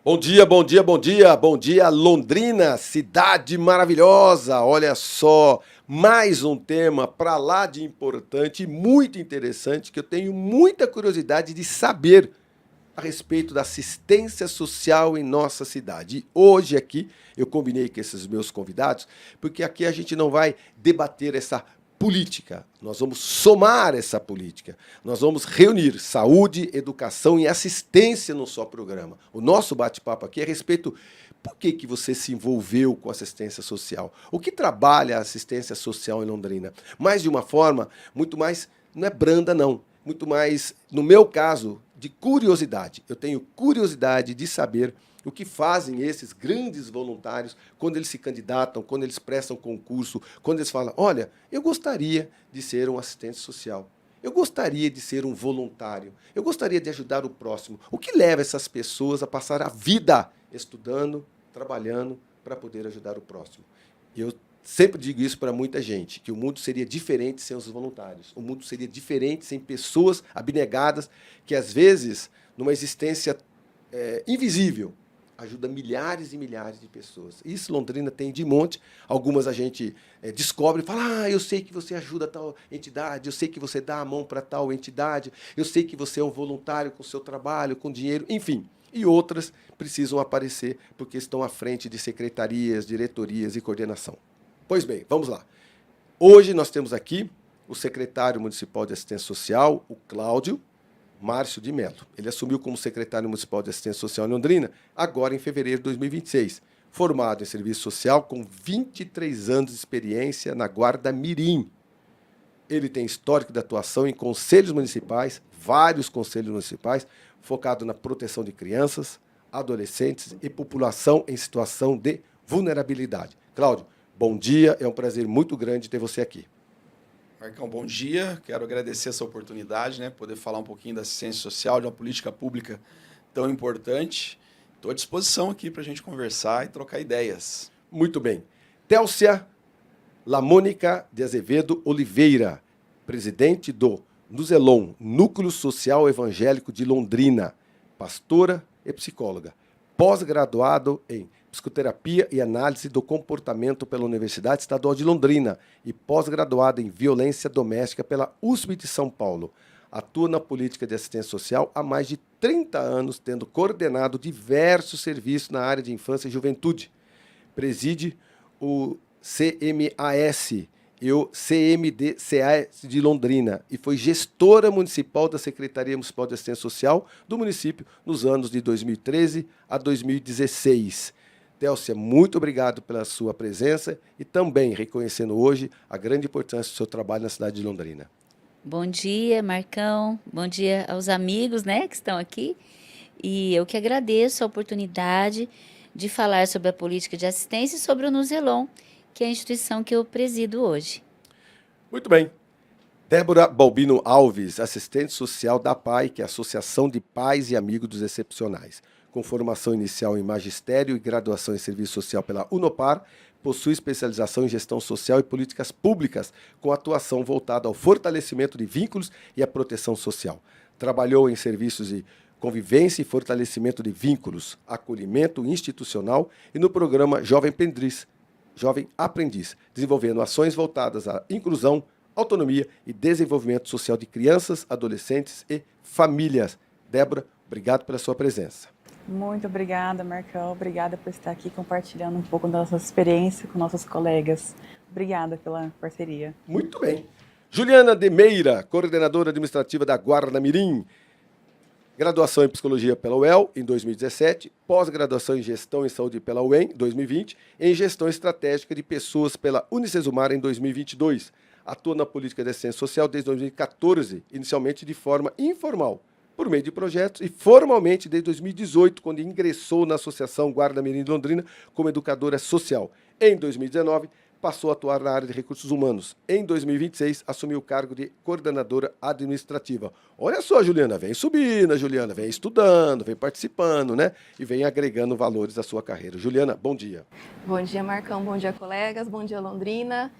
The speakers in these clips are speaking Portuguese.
Bom dia, bom dia, bom dia, bom dia, Londrina, cidade maravilhosa. Olha só, mais um tema para lá de importante e muito interessante que eu tenho muita curiosidade de saber a respeito da assistência social em nossa cidade. E hoje aqui eu combinei com esses meus convidados, porque aqui a gente não vai debater essa política, nós vamos somar essa política. Nós vamos reunir saúde, educação e assistência no só programa. O nosso bate-papo aqui é a respeito por que você se envolveu com assistência social? O que trabalha a assistência social em Londrina? Mais de uma forma, muito mais, não é branda não, muito mais, no meu caso, de curiosidade. Eu tenho curiosidade de saber o que fazem esses grandes voluntários quando eles se candidatam, quando eles prestam concurso, quando eles falam, olha, eu gostaria de ser um assistente social, eu gostaria de ser um voluntário, eu gostaria de ajudar o próximo. O que leva essas pessoas a passar a vida estudando, trabalhando para poder ajudar o próximo? Eu sempre digo isso para muita gente, que o mundo seria diferente sem os voluntários. O mundo seria diferente sem pessoas abnegadas que, às vezes, numa existência invisível, ajuda milhares e milhares de pessoas. Isso Londrina tem de monte. Algumas a gente descobre e fala, eu sei que você ajuda tal entidade, eu sei que você dá a mão para tal entidade, eu sei que você é um voluntário com o seu trabalho, com dinheiro, enfim. E outras precisam aparecer porque estão à frente de secretarias, diretorias e coordenação. Pois bem, vamos lá. Hoje nós temos aqui o secretário municipal de assistência social, o Cláudio Márcio de Mello. Ele assumiu como secretário municipal de assistência social em Londrina agora em fevereiro de 2026. Formado em serviço social com 23 anos de experiência na Guarda Mirim. Ele tem histórico de atuação em conselhos municipais, vários conselhos municipais, focado na proteção de crianças, adolescentes e população em situação de vulnerabilidade. Cláudio, bom dia, é um prazer muito grande ter você aqui. Marcão, bom dia. Quero agradecer essa oportunidade, poder falar um pouquinho da assistência social, de uma política pública tão importante. Estou à disposição aqui para a gente conversar e trocar ideias. Muito bem. Télcia Lamônica de Azevedo Oliveira, presidente do Nuzelon, Núcleo Social Evangélico de Londrina, pastora e psicóloga, pós-graduado em Psicoterapia e Análise do Comportamento pela Universidade Estadual de Londrina e pós-graduado em Violência Doméstica pela USP de São Paulo. Atua na política de assistência social há mais de 30 anos, tendo coordenado diversos serviços na área de infância e juventude. Preside o CMAS e o CMDCAS de Londrina e foi gestora municipal da Secretaria Municipal de Assistência Social do município nos anos de 2013 a 2016. Télcia, muito obrigado pela sua presença e também reconhecendo hoje a grande importância do seu trabalho na cidade de Londrina. Bom dia, Marcão. Bom dia aos amigos, que estão aqui. E eu que agradeço a oportunidade de falar sobre a política de assistência e sobre o Nuzelon, que é a instituição que eu presido hoje. Muito bem. Débora Balbino Alves, assistente social da PAI, que é a Associação de Pais e Amigos dos Excepcionais. Com formação inicial em magistério e graduação em serviço social pela Unopar, possui especialização em gestão social e políticas públicas, com atuação voltada ao fortalecimento de vínculos e à proteção social. Trabalhou em serviços de convivência e fortalecimento de vínculos, acolhimento institucional e no programa Jovem Aprendiz, desenvolvendo ações voltadas à inclusão, autonomia e desenvolvimento social de crianças, adolescentes e famílias. Débora, obrigado pela sua presença. Muito obrigada, Marcão. Obrigada por estar aqui compartilhando um pouco da nossa experiência com nossos colegas. Obrigada pela parceria. Muito bem. Juliana de Meira, coordenadora administrativa da Guarda Mirim. Graduação em Psicologia pela UEL, em 2017. Pós-graduação em Gestão em Saúde pela UEM, em 2020. Em Gestão Estratégica de Pessoas pela Unicesumar, em 2022. Atua na política de assistência social desde 2014, inicialmente de forma informal, por meio de projetos, e formalmente desde 2018, quando ingressou na Associação Guarda Mirim de Londrina como educadora social. Em 2019, passou a atuar na área de recursos humanos. Em 2026, assumiu o cargo de coordenadora administrativa. Olha só, Juliana, vem subindo, Juliana, vem estudando, vem participando, E vem agregando valores à sua carreira. Juliana, bom dia. Bom dia, Marcão, bom dia, colegas, bom dia, Londrina.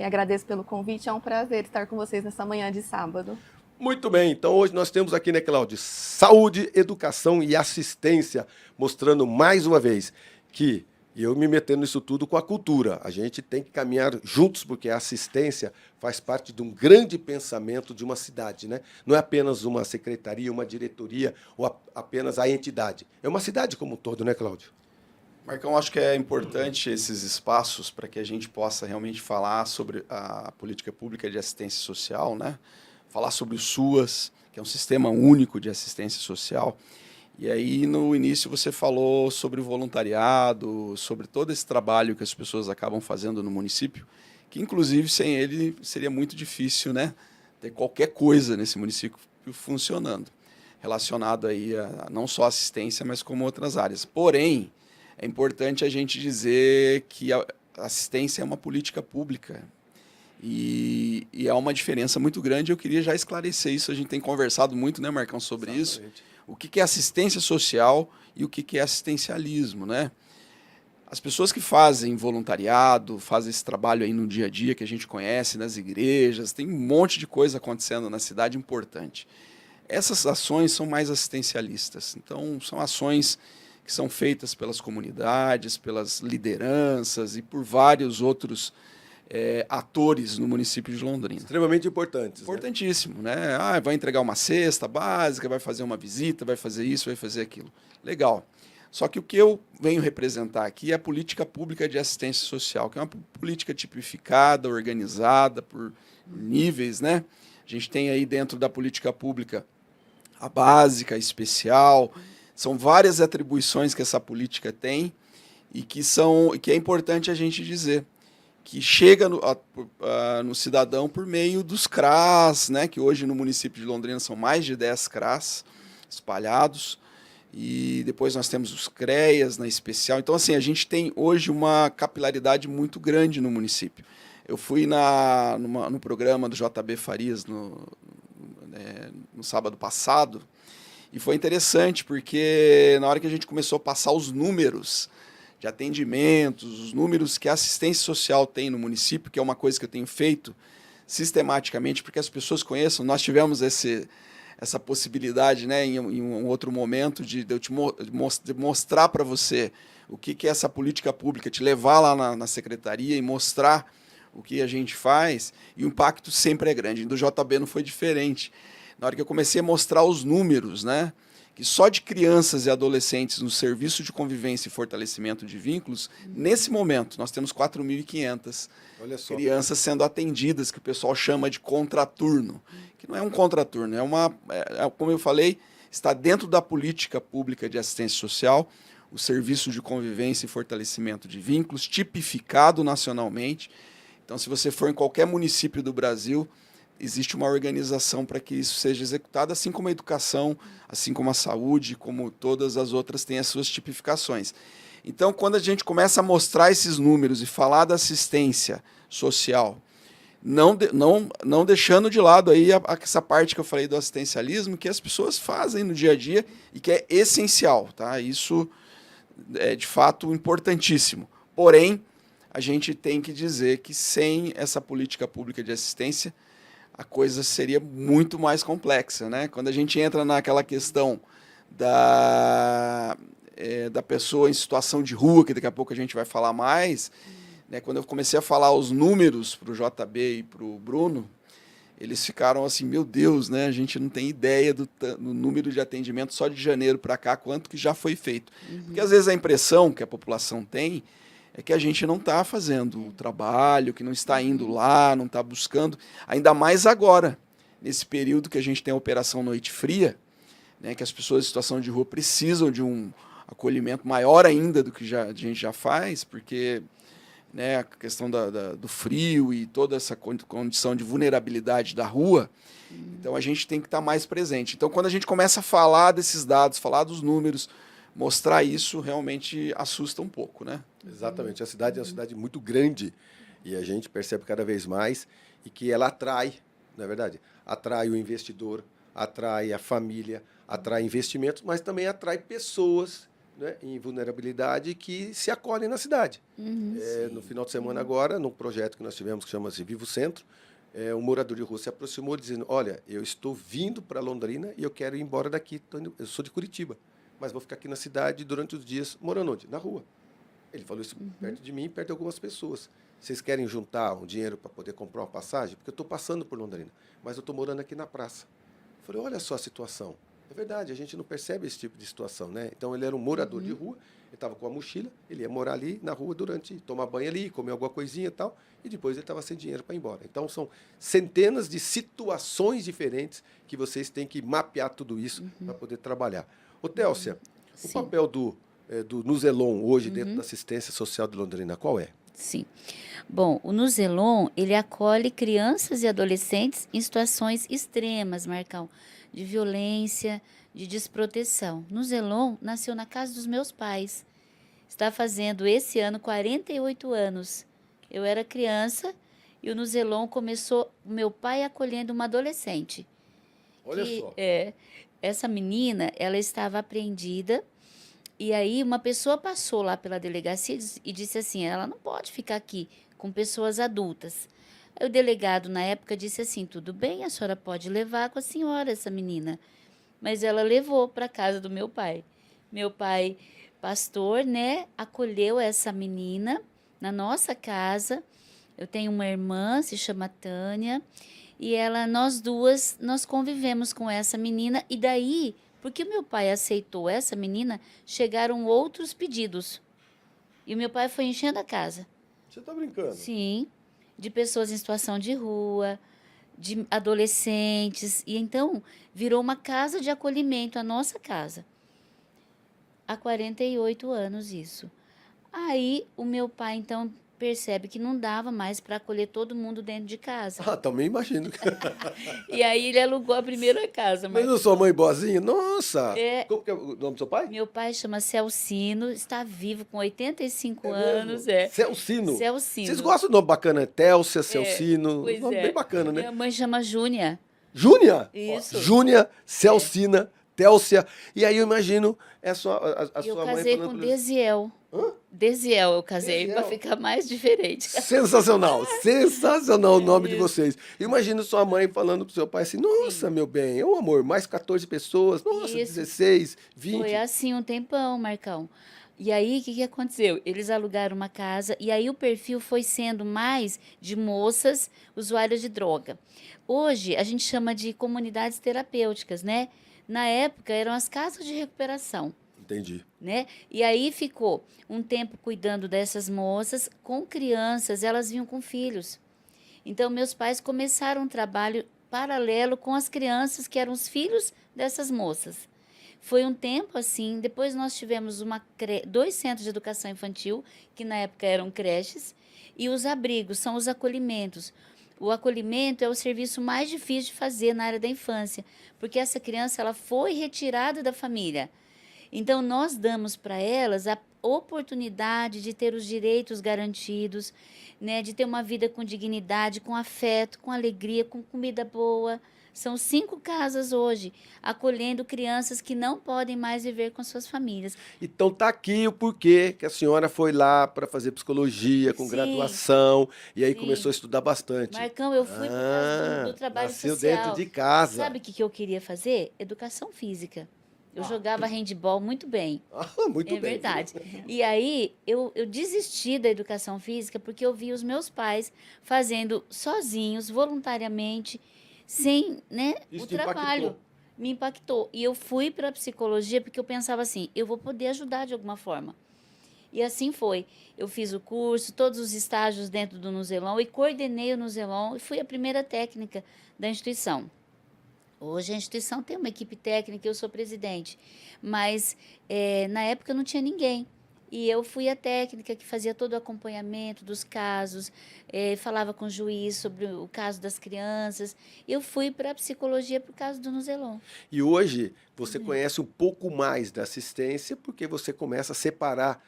Agradeço pelo convite, é um prazer estar com vocês nessa manhã de sábado. Muito bem, então hoje nós temos aqui, né, Cláudio, saúde, educação e assistência, mostrando mais uma vez que eu me metendo nisso tudo com a cultura. A gente tem que caminhar juntos, porque a assistência faz parte de um grande pensamento de uma cidade, né? Não é apenas uma secretaria, uma diretoria ou apenas a entidade. É uma cidade como um todo, né, Cláudio? Marcão, acho que é importante esses espaços para que a gente possa realmente falar sobre a política pública de assistência social, né? Falar sobre o SUAS, que é um sistema único de assistência social. E aí, no início, você falou sobre o voluntariado, sobre todo esse trabalho que as pessoas acabam fazendo no município, que, inclusive, sem ele seria muito difícil, né, ter qualquer coisa nesse município funcionando, relacionado aí a não só assistência, mas como outras áreas. Porém, é importante a gente dizer que a assistência é uma política pública e há uma diferença muito grande. Eu queria já esclarecer isso. A gente tem conversado muito, né, Marcão, sobre Exatamente. isso. O que é assistência social e o que é assistencialismo, né? As pessoas que fazem voluntariado, fazem esse trabalho aí no dia a dia que a gente conhece nas igrejas, tem um monte de coisa acontecendo na cidade importante. Essas ações são mais assistencialistas. Então, são ações que são feitas pelas comunidades, pelas lideranças e por vários outros atores no município de Londrina. Extremamente importantes. Importantíssimo, né? Ah, vai entregar uma cesta básica, vai fazer uma visita, vai fazer isso, vai fazer aquilo. Legal. Só que o que eu venho representar aqui é a política pública de assistência social, que é uma política tipificada, organizada por níveis, né? A gente tem aí dentro da política pública a básica, a especial. São várias atribuições que essa política tem e que é importante a gente dizer que chega no cidadão por meio dos CRAS, né, que hoje no município de Londrina são mais de 10 CRAS espalhados, e depois nós temos os CREAS na especial. Então, assim, a gente tem hoje uma capilaridade muito grande no município. Eu fui no programa do JB Farias no sábado passado, e foi interessante, porque na hora que a gente começou a passar os números de atendimentos, os números que a assistência social tem no município, que é uma coisa que eu tenho feito sistematicamente, porque as pessoas conheçam. Nós tivemos essa possibilidade, né, em um outro momento, de eu te mostrar para você o que é essa política pública, te levar lá na secretaria e mostrar o que a gente faz, e o impacto sempre é grande. Do JB não foi diferente. Na hora que eu comecei a mostrar os números, né, que só de crianças e adolescentes no serviço de convivência e fortalecimento de vínculos, nesse momento, nós temos 4.500 crianças sendo atendidas, que o pessoal chama de contraturno, que não é um contraturno, como eu falei, está dentro da política pública de assistência social, o serviço de convivência e fortalecimento de vínculos, tipificado nacionalmente. Então, se você for em qualquer município do Brasil, existe uma organização para que isso seja executado, assim como a educação, assim como a saúde, como todas as outras têm as suas tipificações. Então, quando a gente começa a mostrar esses números e falar da assistência social, não deixando de lado aí essa parte que eu falei do assistencialismo, que as pessoas fazem no dia a dia e que é essencial, tá? Isso é, de fato, importantíssimo. Porém, a gente tem que dizer que sem essa política pública de assistência, a coisa seria muito mais complexa, né? Quando a gente entra naquela questão da pessoa em situação de rua, que daqui a pouco a gente vai falar mais, né? Quando eu comecei a falar os números para o JB e para o Bruno, eles ficaram assim, meu Deus, né? A gente não tem ideia do número de atendimento só de janeiro para cá, quanto que já foi feito. Porque às vezes a impressão que a população tem é que a gente não está fazendo o trabalho, que não está indo lá, não está buscando, ainda mais agora, nesse período que a gente tem a Operação Noite Fria, né, que as pessoas em situação de rua precisam de um acolhimento maior ainda do que a gente já faz, porque, né, a questão do frio e toda essa condição de vulnerabilidade da rua, então a gente tem que estar mais presente. Então, quando a gente começa a falar desses dados, falar dos números, mostrar isso realmente assusta um pouco, né? Exatamente. A cidade é uma cidade muito grande e a gente percebe cada vez mais e que ela atrai, não é verdade? Atrai o investidor, atrai a família, atrai investimentos, mas também atrai pessoas, né, em vulnerabilidade que se acolhem na cidade. No final de semana agora, no projeto que nós tivemos que chama-se Vivo Centro, um morador de rua se aproximou dizendo, olha, eu estou vindo para Londrina e eu quero ir embora daqui, eu sou de Curitiba, mas vou ficar aqui na cidade durante os dias, morando onde? Na rua. Ele falou isso perto de mim e perto de algumas pessoas. Vocês querem juntar um dinheiro para poder comprar uma passagem? Porque eu estou passando por Londrina, mas eu estou morando aqui na praça. Eu falei, olha só a situação. É verdade, a gente não percebe esse tipo de situação, né? Então, ele era um morador de rua, ele estava com a mochila, ele ia morar ali na rua tomar banho ali, comer alguma coisinha e tal, e depois ele estava sem dinheiro para ir embora. Então, são centenas de situações diferentes que vocês têm que mapear tudo isso para poder trabalhar. Ô, Télcia, o Sim. papel do Nuzelon hoje dentro da assistência social de Londrina, qual é? Sim. Bom, o Nuzelon, ele acolhe crianças e adolescentes em situações extremas, Marcão, de violência, de desproteção. Nuzelon nasceu na casa dos meus pais. Está fazendo esse ano 48 anos. Eu era criança e o Nuzelon começou, meu pai acolhendo uma adolescente. Olha que, só. essa menina, ela estava apreendida. E aí uma pessoa passou lá pela delegacia e disse assim, ela não pode ficar aqui com pessoas adultas. Aí o delegado, na época, disse assim, tudo bem, a senhora pode levar com a senhora essa menina. Mas ela levou para a casa do meu pai. Meu pai, pastor, né, acolheu essa menina na nossa casa. Eu tenho uma irmã, se chama Tânia, e nós duas, nós convivemos com essa menina, e daí... Porque o meu pai aceitou essa menina, chegaram outros pedidos. E o meu pai foi enchendo a casa. Você está brincando? Sim, de pessoas em situação de rua, de adolescentes. E então virou uma casa de acolhimento, a nossa casa. Há 48 anos isso. Aí o meu pai, então, percebe que não dava mais para acolher todo mundo dentro de casa. Ah, também imagino. E aí ele alugou a primeira casa. Mas não sua mãe boazinha? Nossa! É. Como que é o nome do seu pai? Meu pai chama Celcino, está vivo com 85 É anos. mesmo? Celcino. Celcino. Vocês gostam do nome bacana? Télcia, Celcino. Pois Nome bem bacana, né? Minha mãe chama Júnia. Júnia? Isso. Júnia, Celcina, Télcia. E aí eu imagino a Eu sua mãe casei falando com pra eles. Desiel. Hã? Desiel eu casei, Desiel. para ficar mais diferente. Sensacional, sensacional o nome de vocês. Imagina sua mãe falando pro seu pai assim, nossa, meu bem, ô amor, mais 14 pessoas, nossa, Isso. 16, 20. Foi assim um tempão, Marcão. E aí, o que aconteceu? Eles alugaram uma casa e aí o perfil foi sendo mais de moças usuárias de droga. Hoje, a gente chama de comunidades terapêuticas, né? Na época, eram as casas de recuperação. Entendi. Né? E aí ficou um tempo cuidando dessas moças, com crianças, elas vinham com filhos. Então, meus pais começaram um trabalho paralelo com as crianças, que eram os filhos dessas moças. Foi um tempo assim, depois nós tivemos 2 centros de educação infantil, que na época eram creches, e os abrigos, são os acolhimentos. O acolhimento é o serviço mais difícil de fazer na área da infância, porque essa criança ela foi retirada da família. Então, nós damos para elas a oportunidade de ter os direitos garantidos, né, de ter uma vida com dignidade, com afeto, com alegria, com comida boa. São 5 casas hoje, acolhendo crianças que não podem mais viver com suas famílias. Então tá aqui o porquê que a senhora foi lá para fazer psicologia com Sim. graduação e aí Sim. começou a estudar bastante. Marcão, eu fui por causa do trabalho nasceu social. dentro de casa. Sabe o que eu queria fazer? Educação física. Eu jogava handball muito bem. Muito É bem. verdade. E aí, eu desisti da educação física porque eu vi os meus pais fazendo sozinhos, voluntariamente, sem, né, Isso o te trabalho. impactou? Me impactou. E eu fui para a psicologia porque eu pensava assim, eu vou poder ajudar de alguma forma. E assim foi. Eu fiz o curso, todos os estágios dentro do Nuzelon e coordenei o Nuzelon e fui a primeira técnica da instituição. Hoje a instituição tem uma equipe técnica, eu sou presidente, mas na época não tinha ninguém. E eu fui a técnica que fazia todo o acompanhamento dos casos, falava com o juiz sobre o caso das crianças. Eu fui para a psicologia por causa do Nuzelon. E hoje você conhece um pouco mais da assistência porque você começa a separar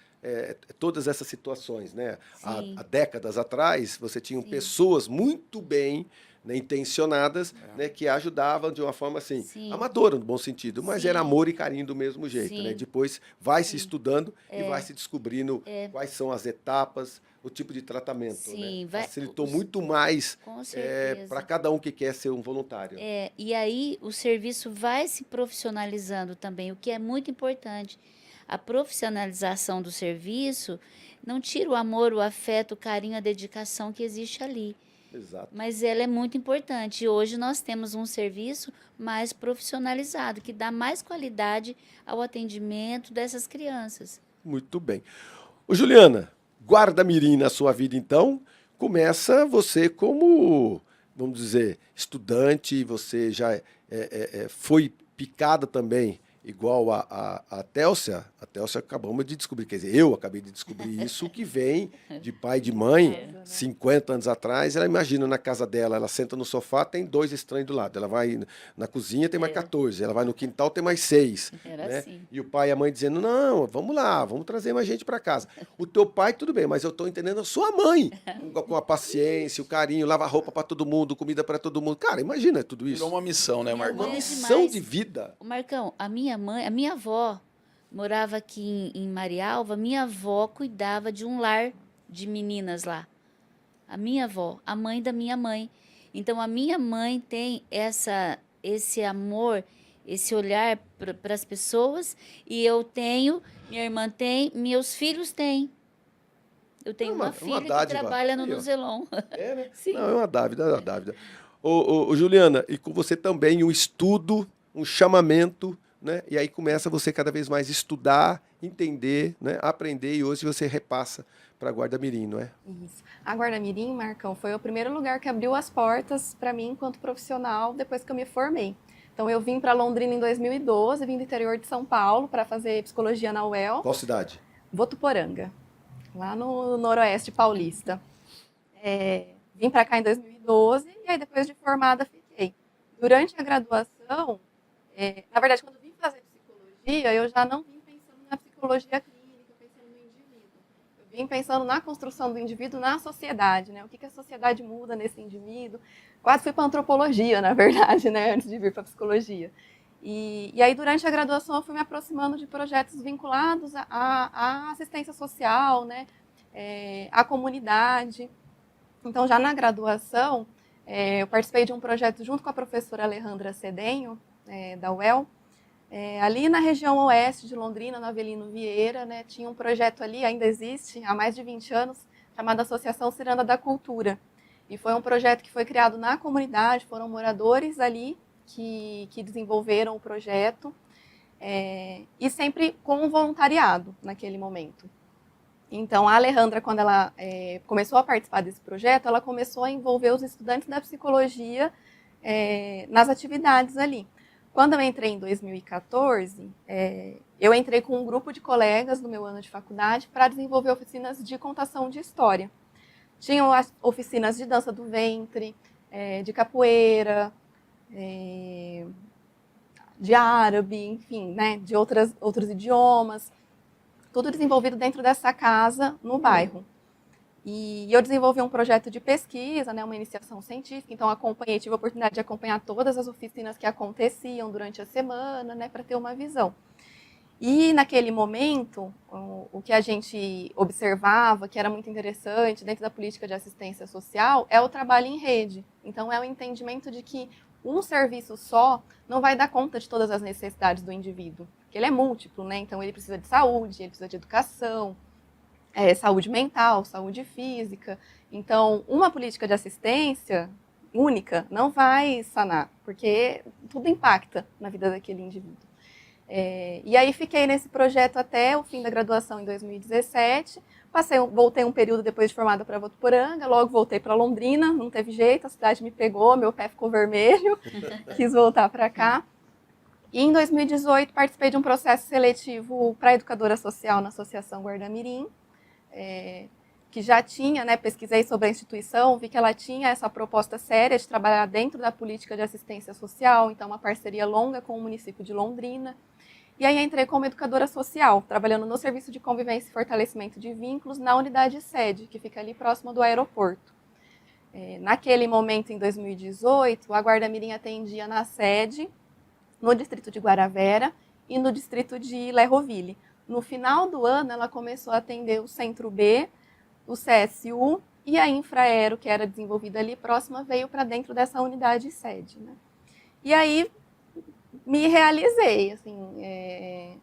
todas essas situações, né? Sim. Há décadas atrás, você tinha pessoas muito bem né, intencionadas, né, que ajudavam de uma forma assim, Sim. amadora, no bom sentido, mas Sim. era amor e carinho do mesmo jeito. Sim. Né? Depois vai se Sim. estudando e vai se descobrindo quais são as etapas, o tipo de tratamento. Sim, Né? Facilitou muito mais com certeza. para cada um que quer ser um voluntário. E aí o serviço vai se profissionalizando também, o que é muito importante. A profissionalização do serviço não tira o amor, o afeto, o carinho, a dedicação que existe ali. Exato. Mas ela é muito importante. E hoje nós temos um serviço mais profissionalizado, que dá mais qualidade ao atendimento dessas crianças. Muito bem. Ô, Juliana, guarda-mirim na sua vida, então, começa você como, vamos dizer, estudante, você já foi picada também, igual a Télcia. A Télcia acabamos de descobrir, quer dizer, eu acabei de descobrir isso, que vem de pai e de mãe, 50 anos atrás. Ela imagina na casa dela, ela senta no sofá, tem 2 estranhos do lado. Ela vai na cozinha, tem mais 14. Ela vai no quintal, tem mais 6. Era né? assim. E o pai e a mãe dizendo, não, vamos lá, vamos trazer mais gente para casa. O teu pai, tudo bem, mas eu estou entendendo a sua mãe, com a paciência, o carinho, lava roupa para todo mundo, comida para todo mundo. Cara, imagina tudo isso. Virou uma missão, né, Minha Marcão? Uma mãe é missão demais. de vida. Marcão, a minha avó morava aqui em Marialva, minha avó cuidava de um lar de meninas lá. A minha avó, a mãe da minha mãe. Então a minha mãe tem esse amor, esse olhar para as pessoas, e eu tenho, minha irmã tem, meus filhos têm. Eu tenho uma filha que dádiva. trabalha no Aí, ó. Nuzelon. É, né? Sim. Não, é uma dávida, é uma dávida. Ô, Juliana, e com você também um estudo, um chamamento, né? E aí começa você cada vez mais estudar, entender, né? Aprender, e hoje você repassa para a Guarda-Mirim, não é? Isso. A Guarda-Mirim, Marcão, foi o primeiro lugar que abriu as portas para mim enquanto profissional depois que eu me formei. Então eu vim para Londrina em 2012, vim do interior de São Paulo para fazer psicologia na UEL. Qual cidade? Votuporanga, lá no noroeste paulista. Vim para cá em 2012 e aí depois de formada fiquei. Durante a graduação, na verdade, quando eu vim fazer psicologia, eu já não vim pensando na psicologia clínica, pensando no indivíduo. Eu vim pensando na construção do indivíduo na sociedade, né? O que a sociedade muda nesse indivíduo. Quase fui para antropologia, na verdade, né? Antes de vir para psicologia. E aí, durante a graduação, eu fui me aproximando de projetos vinculados à assistência social, né? À comunidade. Então, já na graduação, eu participei de um projeto junto com a professora Alejandra Cedenho, da UEL, ali na região oeste de Londrina, no Avelino Vieira, né, tinha um projeto ali, ainda existe, há mais de 20 anos, chamado Associação Ciranda da Cultura. E foi um projeto que foi criado na comunidade, foram moradores ali que desenvolveram o projeto, e sempre com voluntariado naquele momento. Então, a Alejandra, quando ela começou a participar desse projeto, ela começou a envolver os estudantes da psicologia nas atividades ali. Quando eu entrei em 2014, eu entrei com um grupo de colegas no meu ano de faculdade para desenvolver oficinas de contação de história. Tinham as oficinas de dança do ventre, de capoeira, de árabe, enfim, né, de outros idiomas. Tudo desenvolvido dentro dessa casa, no bairro. E eu desenvolvi um projeto de pesquisa, né, uma iniciação científica, então tive a oportunidade de acompanhar todas as oficinas que aconteciam durante a semana, né, para ter uma visão. E naquele momento, o que a gente observava, que era muito interessante dentro da política de assistência social, é o trabalho em rede. Então é o entendimento de que um serviço só não vai dar conta de todas as necessidades do indivíduo, porque ele é múltiplo, né? Então ele precisa de saúde, ele precisa de educação, saúde mental, saúde física. Então, uma política de assistência única não vai sanar, porque tudo impacta na vida daquele indivíduo. E aí fiquei nesse projeto até o fim da graduação em 2017. Voltei um período depois de formada para Votuporanga, logo voltei para Londrina, não teve jeito, a cidade me pegou, meu pé ficou vermelho, quis voltar para cá. E em 2018 participei de um processo seletivo para educadora social na Associação Guarda-Mirim, que já tinha, né, pesquisei sobre a instituição, vi que ela tinha essa proposta séria de trabalhar dentro da política de assistência social, então uma parceria longa com o município de Londrina. E aí entrei como educadora social, trabalhando no Serviço de Convivência e Fortalecimento de Vínculos, na unidade sede, que fica ali próximo do aeroporto. Naquele momento, em 2018, a Guarda Mirim atendia na sede, no distrito de Guaravera e no distrito de Lerroville. No final do ano, ela começou a atender o Centro B, o CSU e a Infraero, que era desenvolvida ali próxima, veio para dentro dessa unidade sede, né? E aí me realizei, assim,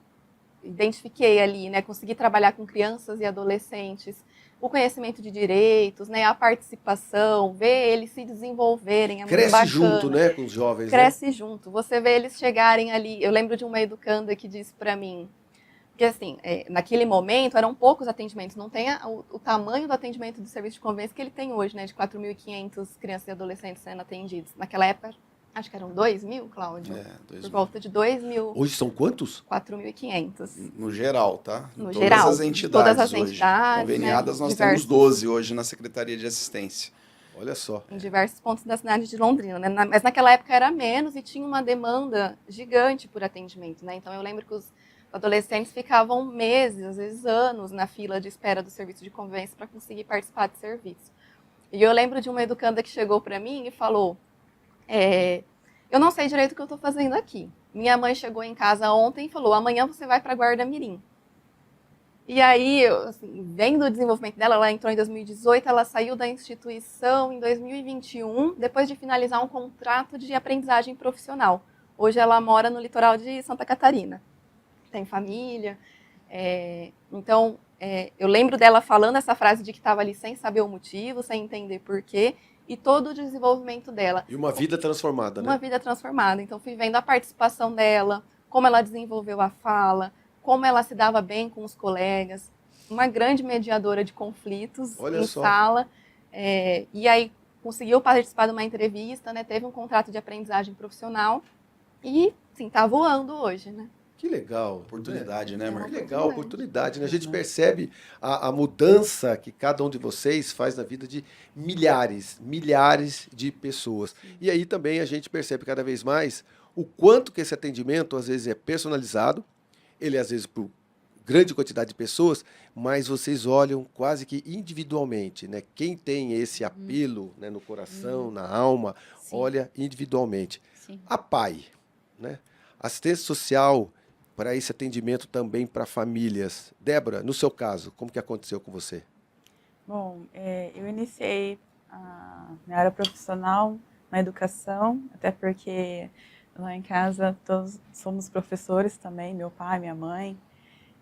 identifiquei ali, né? Consegui trabalhar com crianças e adolescentes, o conhecimento de direitos, né? A participação, ver eles se desenvolverem, é muito Cresce bacana. junto, né, com os jovens, né? Cresce junto. Você vê eles chegarem ali. Eu lembro de uma educanda que disse para mim, porque assim, naquele momento eram poucos atendimentos, não tem o tamanho do atendimento do serviço de convivência que ele tem hoje, né? De 4.500 crianças e adolescentes sendo atendidos. Naquela época, acho que eram 2.000, Cláudio? 2.000. Por volta de 2.000. Hoje são quantos? 4.500. No geral, tá? No Todas geral, as entidades todas as hoje entidades, conveniadas, né? nós Diversos. temos 12 hoje na Secretaria de Assistência. Olha só. Em diversos pontos da cidade de Londrina, né? Mas naquela época era menos e tinha uma demanda gigante por atendimento, né? Então eu lembro que os adolescentes ficavam meses, às vezes anos, na fila de espera do serviço de convivência para conseguir participar do serviço. E eu lembro de uma educanda que chegou para mim e falou: eu não sei direito o que eu estou fazendo aqui. Minha mãe chegou em casa ontem e falou: amanhã você vai para a Guarda Mirim. E aí, assim, vendo o desenvolvimento dela, ela entrou em 2018, ela saiu da instituição em 2021, depois de finalizar um contrato de aprendizagem profissional. Hoje ela mora no litoral de Santa Catarina. Tem família. Então, eu lembro dela falando essa frase de que estava ali sem saber o motivo, sem entender porquê, e todo o desenvolvimento dela. E uma vida transformada, né? Uma vida transformada. Então, fui vendo a participação dela, como ela desenvolveu a fala, como ela se dava bem com os colegas, uma grande mediadora de conflitos Olha em só. sala. E aí, conseguiu participar de uma entrevista, né? Teve um contrato de aprendizagem profissional e, sim, está voando hoje, né? Que legal. Oportunidade, né, Que Marcão? legal, oportunidade, né? A gente percebe a mudança que cada um de vocês faz na vida de milhares de pessoas. E aí também a gente percebe cada vez mais o quanto que esse atendimento, às vezes, é personalizado, ele, às vezes, para grande quantidade de pessoas, mas vocês olham quase que individualmente, né? Quem tem esse apelo, né, no coração, na alma, Sim. olha individualmente. Sim. A PAI, né? Assistência social para esse atendimento também para famílias. Débora, no seu caso, como que aconteceu com você? Bom, eu iniciei a minha área profissional na educação, até porque lá em casa todos somos professores também, meu pai, minha mãe.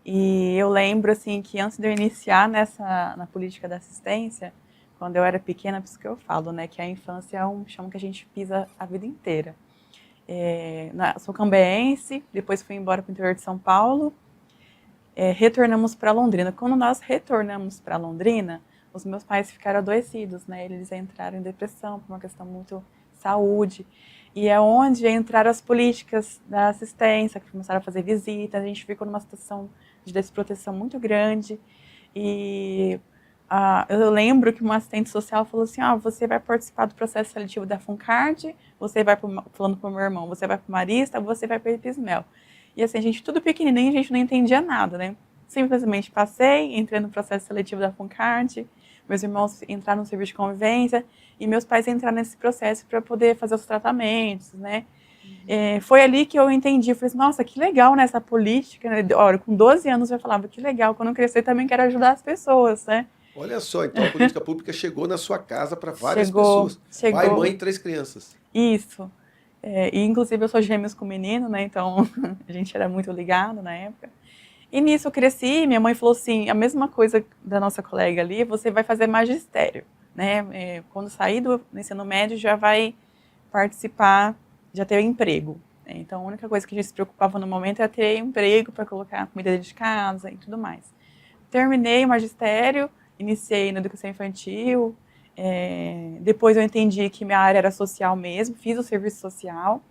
E eu lembro assim que antes de eu iniciar na política da assistência, quando eu era pequena, por isso que eu falo, né, que a infância é um chão que a gente pisa a vida inteira. Sou cambeense, depois fui embora para o interior de São Paulo, retornamos para Londrina. Quando nós retornamos para Londrina, os meus pais ficaram adoecidos, né? Eles entraram em depressão por uma questão muito de saúde. E é onde entraram as políticas da assistência, que começaram a fazer visitas. A gente ficou numa situação de desproteção muito grande. E eu lembro que uma assistente social falou assim: você vai participar do processo seletivo da FUNCARD, você vai falando para o meu irmão, você vai para o Marista, você vai para o IPISMEL. E assim, a gente tudo pequenininho, a gente não entendia nada, né? Simplesmente passei, entrei no processo seletivo da FUNCARD, meus irmãos entraram no serviço de convivência e meus pais entraram nesse processo para poder fazer os tratamentos, né? Foi ali que eu entendi, eu falei assim, nossa, que legal nessa política, né? Olha, com 12 anos eu falava, que legal, quando eu crescer também quero ajudar as pessoas, né? Olha só, então a política pública chegou na sua casa para várias Chegou. pessoas. Pai, mãe e 3 crianças. Isso. E inclusive eu sou gêmeos com menino, né? Então a gente era muito ligado na época. E nisso eu cresci, minha mãe falou assim, a mesma coisa da nossa colega ali, você vai fazer magistério, né? Quando sair do ensino médio já vai participar, já ter emprego. Então a única coisa que a gente se preocupava no momento era ter emprego para colocar comida dentro de casa e tudo mais. Terminei o magistério, iniciei na educação infantil, depois eu entendi que minha área era social mesmo, fiz o serviço social,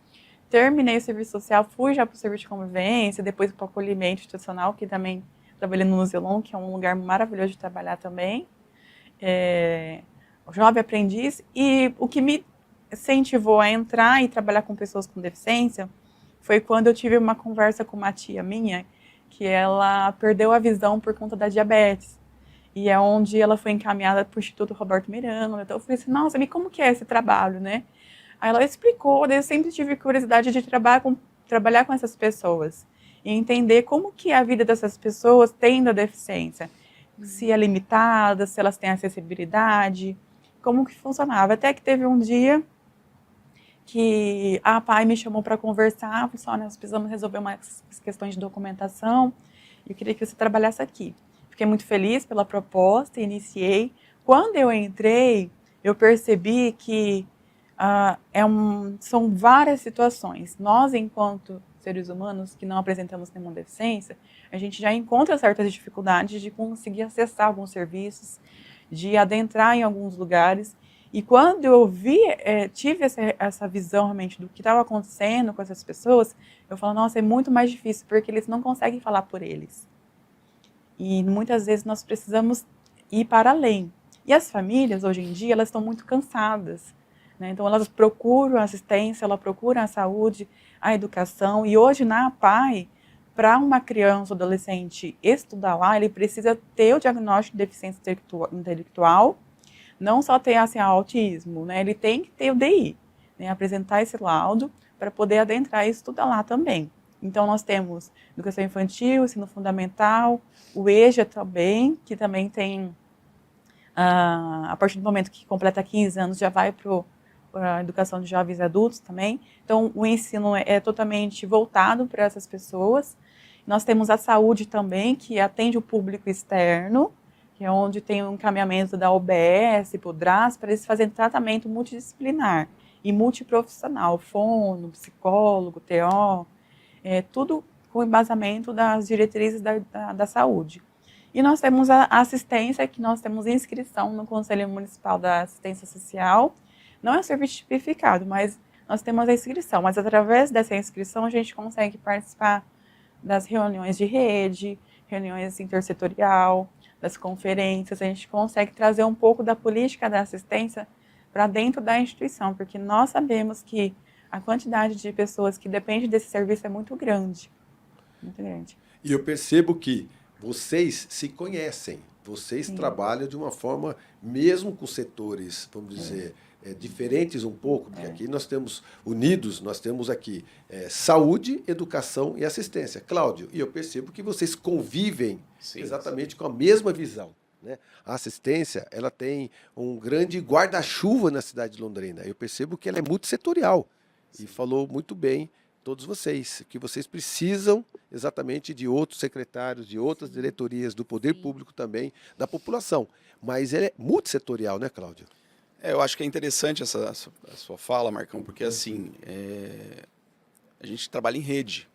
terminei o serviço social, fui já para o serviço de convivência, depois para o acolhimento institucional, que também trabalhei no Nuzelon, que é um lugar maravilhoso de trabalhar também, jovem aprendiz, e o que me incentivou a entrar e trabalhar com pessoas com deficiência foi quando eu tive uma conversa com uma tia minha, que ela perdeu a visão por conta da diabetes. e é onde ela foi encaminhada para o Instituto Roberto Miranda. Então eu falei assim, nossa, e como que é esse trabalho, né? Aí ela explicou, daí eu sempre tive curiosidade de trabalhar com essas pessoas e entender como que é a vida dessas pessoas tendo a deficiência. Se é limitada, se elas têm acessibilidade, como que funcionava. Até que teve um dia que a PAI me chamou para conversar, falou assim, nós precisamos resolver umas questões de documentação, e eu queria que você trabalhasse aqui. Fiquei muito feliz pela proposta, iniciei. Quando eu entrei, eu percebi que são várias situações. Nós, enquanto seres humanos que não apresentamos nenhuma deficiência, a gente já encontra certas dificuldades de conseguir acessar alguns serviços, de adentrar em alguns lugares. E quando eu tive essa visão realmente do que estava acontecendo com essas pessoas, eu falo, nossa, é muito mais difícil, porque eles não conseguem falar por eles. E muitas vezes nós precisamos ir para além. E as famílias, hoje em dia, elas estão muito cansadas, né? Então, elas procuram assistência, elas procuram a saúde, a educação. E hoje, na APAE, para uma criança ou adolescente estudar lá, ele precisa ter o diagnóstico de deficiência intelectual, não só ter assim, autismo, né? Ele tem que ter o DI, né? Apresentar esse laudo para poder adentrar e estudar lá também. Então, nós temos educação infantil, ensino fundamental, o EJA também, que também tem, a partir do momento que completa 15 anos, já vai para a educação de jovens e adultos também. Então, o ensino é totalmente voltado para essas pessoas. Nós temos a saúde também, que atende o público externo, que é onde tem um encaminhamento da OBS, para o DRAS, para eles fazerem tratamento multidisciplinar e multiprofissional, fono, psicólogo, TO, tudo com embasamento das diretrizes da saúde. E nós temos a assistência, que nós temos inscrição no Conselho Municipal da Assistência Social. Não é um serviço tipificado, mas nós temos a inscrição. Mas através dessa inscrição a gente consegue participar das reuniões de rede, reuniões intersetorial, das conferências. A gente consegue trazer um pouco da política da assistência para dentro da instituição, porque nós sabemos que a quantidade de pessoas que dependem desse serviço é muito grande. Muito grande. E eu percebo que vocês se conhecem, vocês Sim. trabalham de uma forma, mesmo com setores, vamos dizer, diferentes um pouco, porque aqui nós temos unidos, nós temos aqui saúde, educação e assistência. Cláudio, e eu percebo que vocês convivem exatamente com a mesma visão, né? A assistência, ela tem um grande guarda-chuva na cidade de Londrina. Eu percebo que ela é multissetorial. E falou muito bem todos vocês, que vocês precisam exatamente de outros secretários, de outras diretorias do poder público também, da população. Mas ele é multissetorial, né, Cláudio? Eu acho que é interessante a sua fala, Marcão, porque assim, a gente trabalha em rede.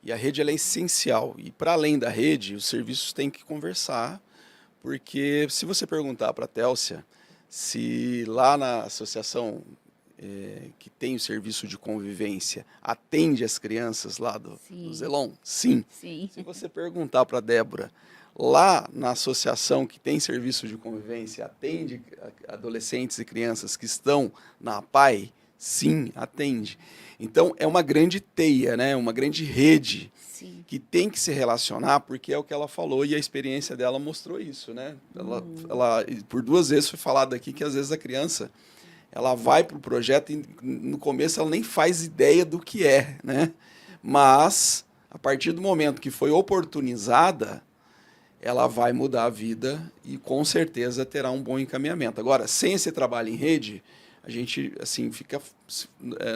E a rede ela é essencial. E para além da rede, os serviços têm que conversar, porque se você perguntar para a Télcia se lá na associação que tem o serviço de convivência atende as crianças lá do Zelon? Sim. Se você perguntar para a Débora, lá na associação que tem serviço de convivência, atende adolescentes e crianças que estão na APAE? Sim, atende. Então, é uma grande teia, né? Uma grande rede que tem que se relacionar, porque é o que ela falou e a experiência dela mostrou isso, né? Ela por 2 vezes foi falado aqui que às vezes a criança ela vai para o projeto e no começo ela nem faz ideia do que é, né? Mas, a partir do momento que foi oportunizada, ela vai mudar a vida e com certeza terá um bom encaminhamento. Agora, sem esse trabalho em rede, a gente assim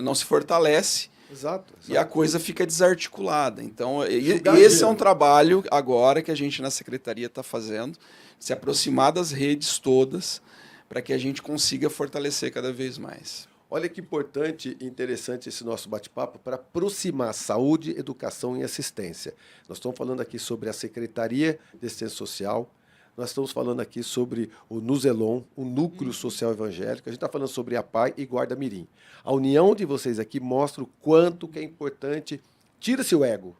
não se fortalece. Exato. E a coisa fica desarticulada. Então, esse é um trabalho agora que a gente na secretaria está fazendo, se aproximar das redes todas, para que a gente consiga fortalecer cada vez mais. Olha que importante e interessante esse nosso bate-papo para aproximar saúde, educação e assistência. Nós estamos falando aqui sobre a Secretaria de Assistência Social, nós estamos falando aqui sobre o Nuzelon, o Núcleo Social Evangélico, a gente está falando sobre a PAI e Guarda Mirim. A união de vocês aqui mostra o quanto que é importante. Tira-se o ego,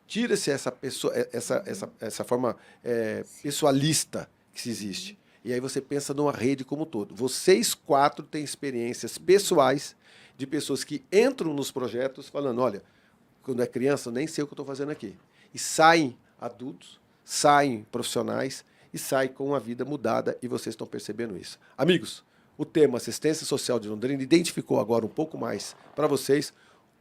tira-se essa forma pessoalista que se existe. E aí você pensa numa rede como um todo. Vocês 4 têm experiências pessoais de pessoas que entram nos projetos falando, olha, quando é criança eu nem sei o que eu estou fazendo aqui. E saem adultos, saem profissionais e sai com a vida mudada, e vocês estão percebendo isso. Amigos, o tema Assistência Social de Londrina identificou agora um pouco mais para vocês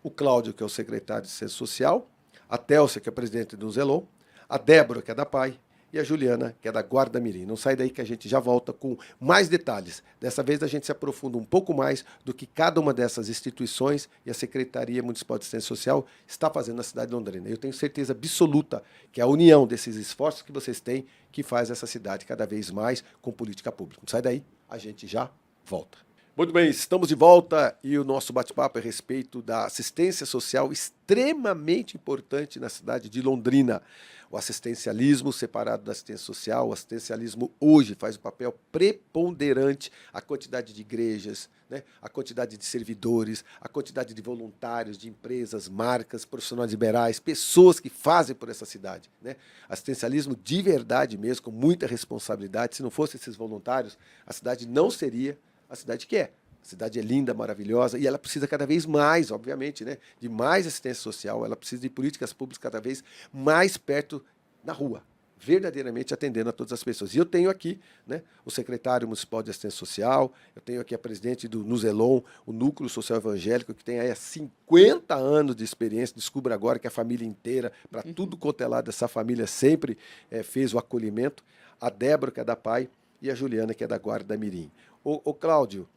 o Cláudio, que é o secretário de Assistência Social, a Télcia, que é presidente do Zelon, a Débora, que é da PAI, e a Juliana, que é da Guarda Mirim. Não sai daí que a gente já volta com mais detalhes. Dessa vez a gente se aprofunda um pouco mais do que cada uma dessas instituições e a Secretaria Municipal de Assistência Social está fazendo na cidade de Londrina. Eu tenho certeza absoluta que é a união desses esforços que vocês têm que faz essa cidade cada vez mais com política pública. Não sai daí, a gente já volta. Muito bem, estamos de volta e o nosso bate-papo é a respeito da assistência social extremamente importante na cidade de Londrina. O assistencialismo separado da assistência social, o assistencialismo hoje faz um papel preponderante, a quantidade de igrejas, né, a quantidade de servidores, a quantidade de voluntários, de empresas, marcas, profissionais liberais, pessoas que fazem por essa cidade. Né? Assistencialismo de verdade mesmo, com muita responsabilidade. Se não fossem esses voluntários, a cidade não seria a cidade que é. A cidade é linda, maravilhosa, e ela precisa cada vez mais, obviamente, né, de mais assistência social, ela precisa de políticas públicas cada vez mais perto na rua, verdadeiramente atendendo a todas as pessoas. E eu tenho aqui, né, o secretário municipal de assistência social, eu tenho aqui a presidente do Nuzelon, o Núcleo Social Evangélico, que tem aí há 50 anos de experiência, descubra agora que a família inteira, para tudo quanto é lado, essa família sempre fez o acolhimento, a Débora, que é da PAI, e a Juliana, que é da Guarda Mirim. Ô Cláudio,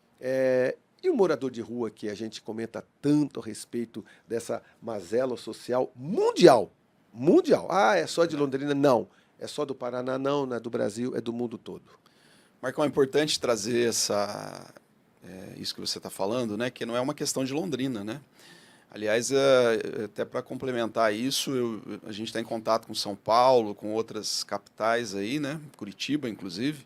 e o morador de rua, que a gente comenta tanto a respeito dessa mazela social mundial? Mundial. Ah, é só de Londrina? Não. É só do Paraná? Não. Não é do Brasil, é do mundo todo. Marcão, é importante trazer isso que você está falando, né? Que não é uma questão de Londrina, né? Aliás, até para complementar isso, a gente está em contato com São Paulo, com outras capitais aí, né? Curitiba, inclusive.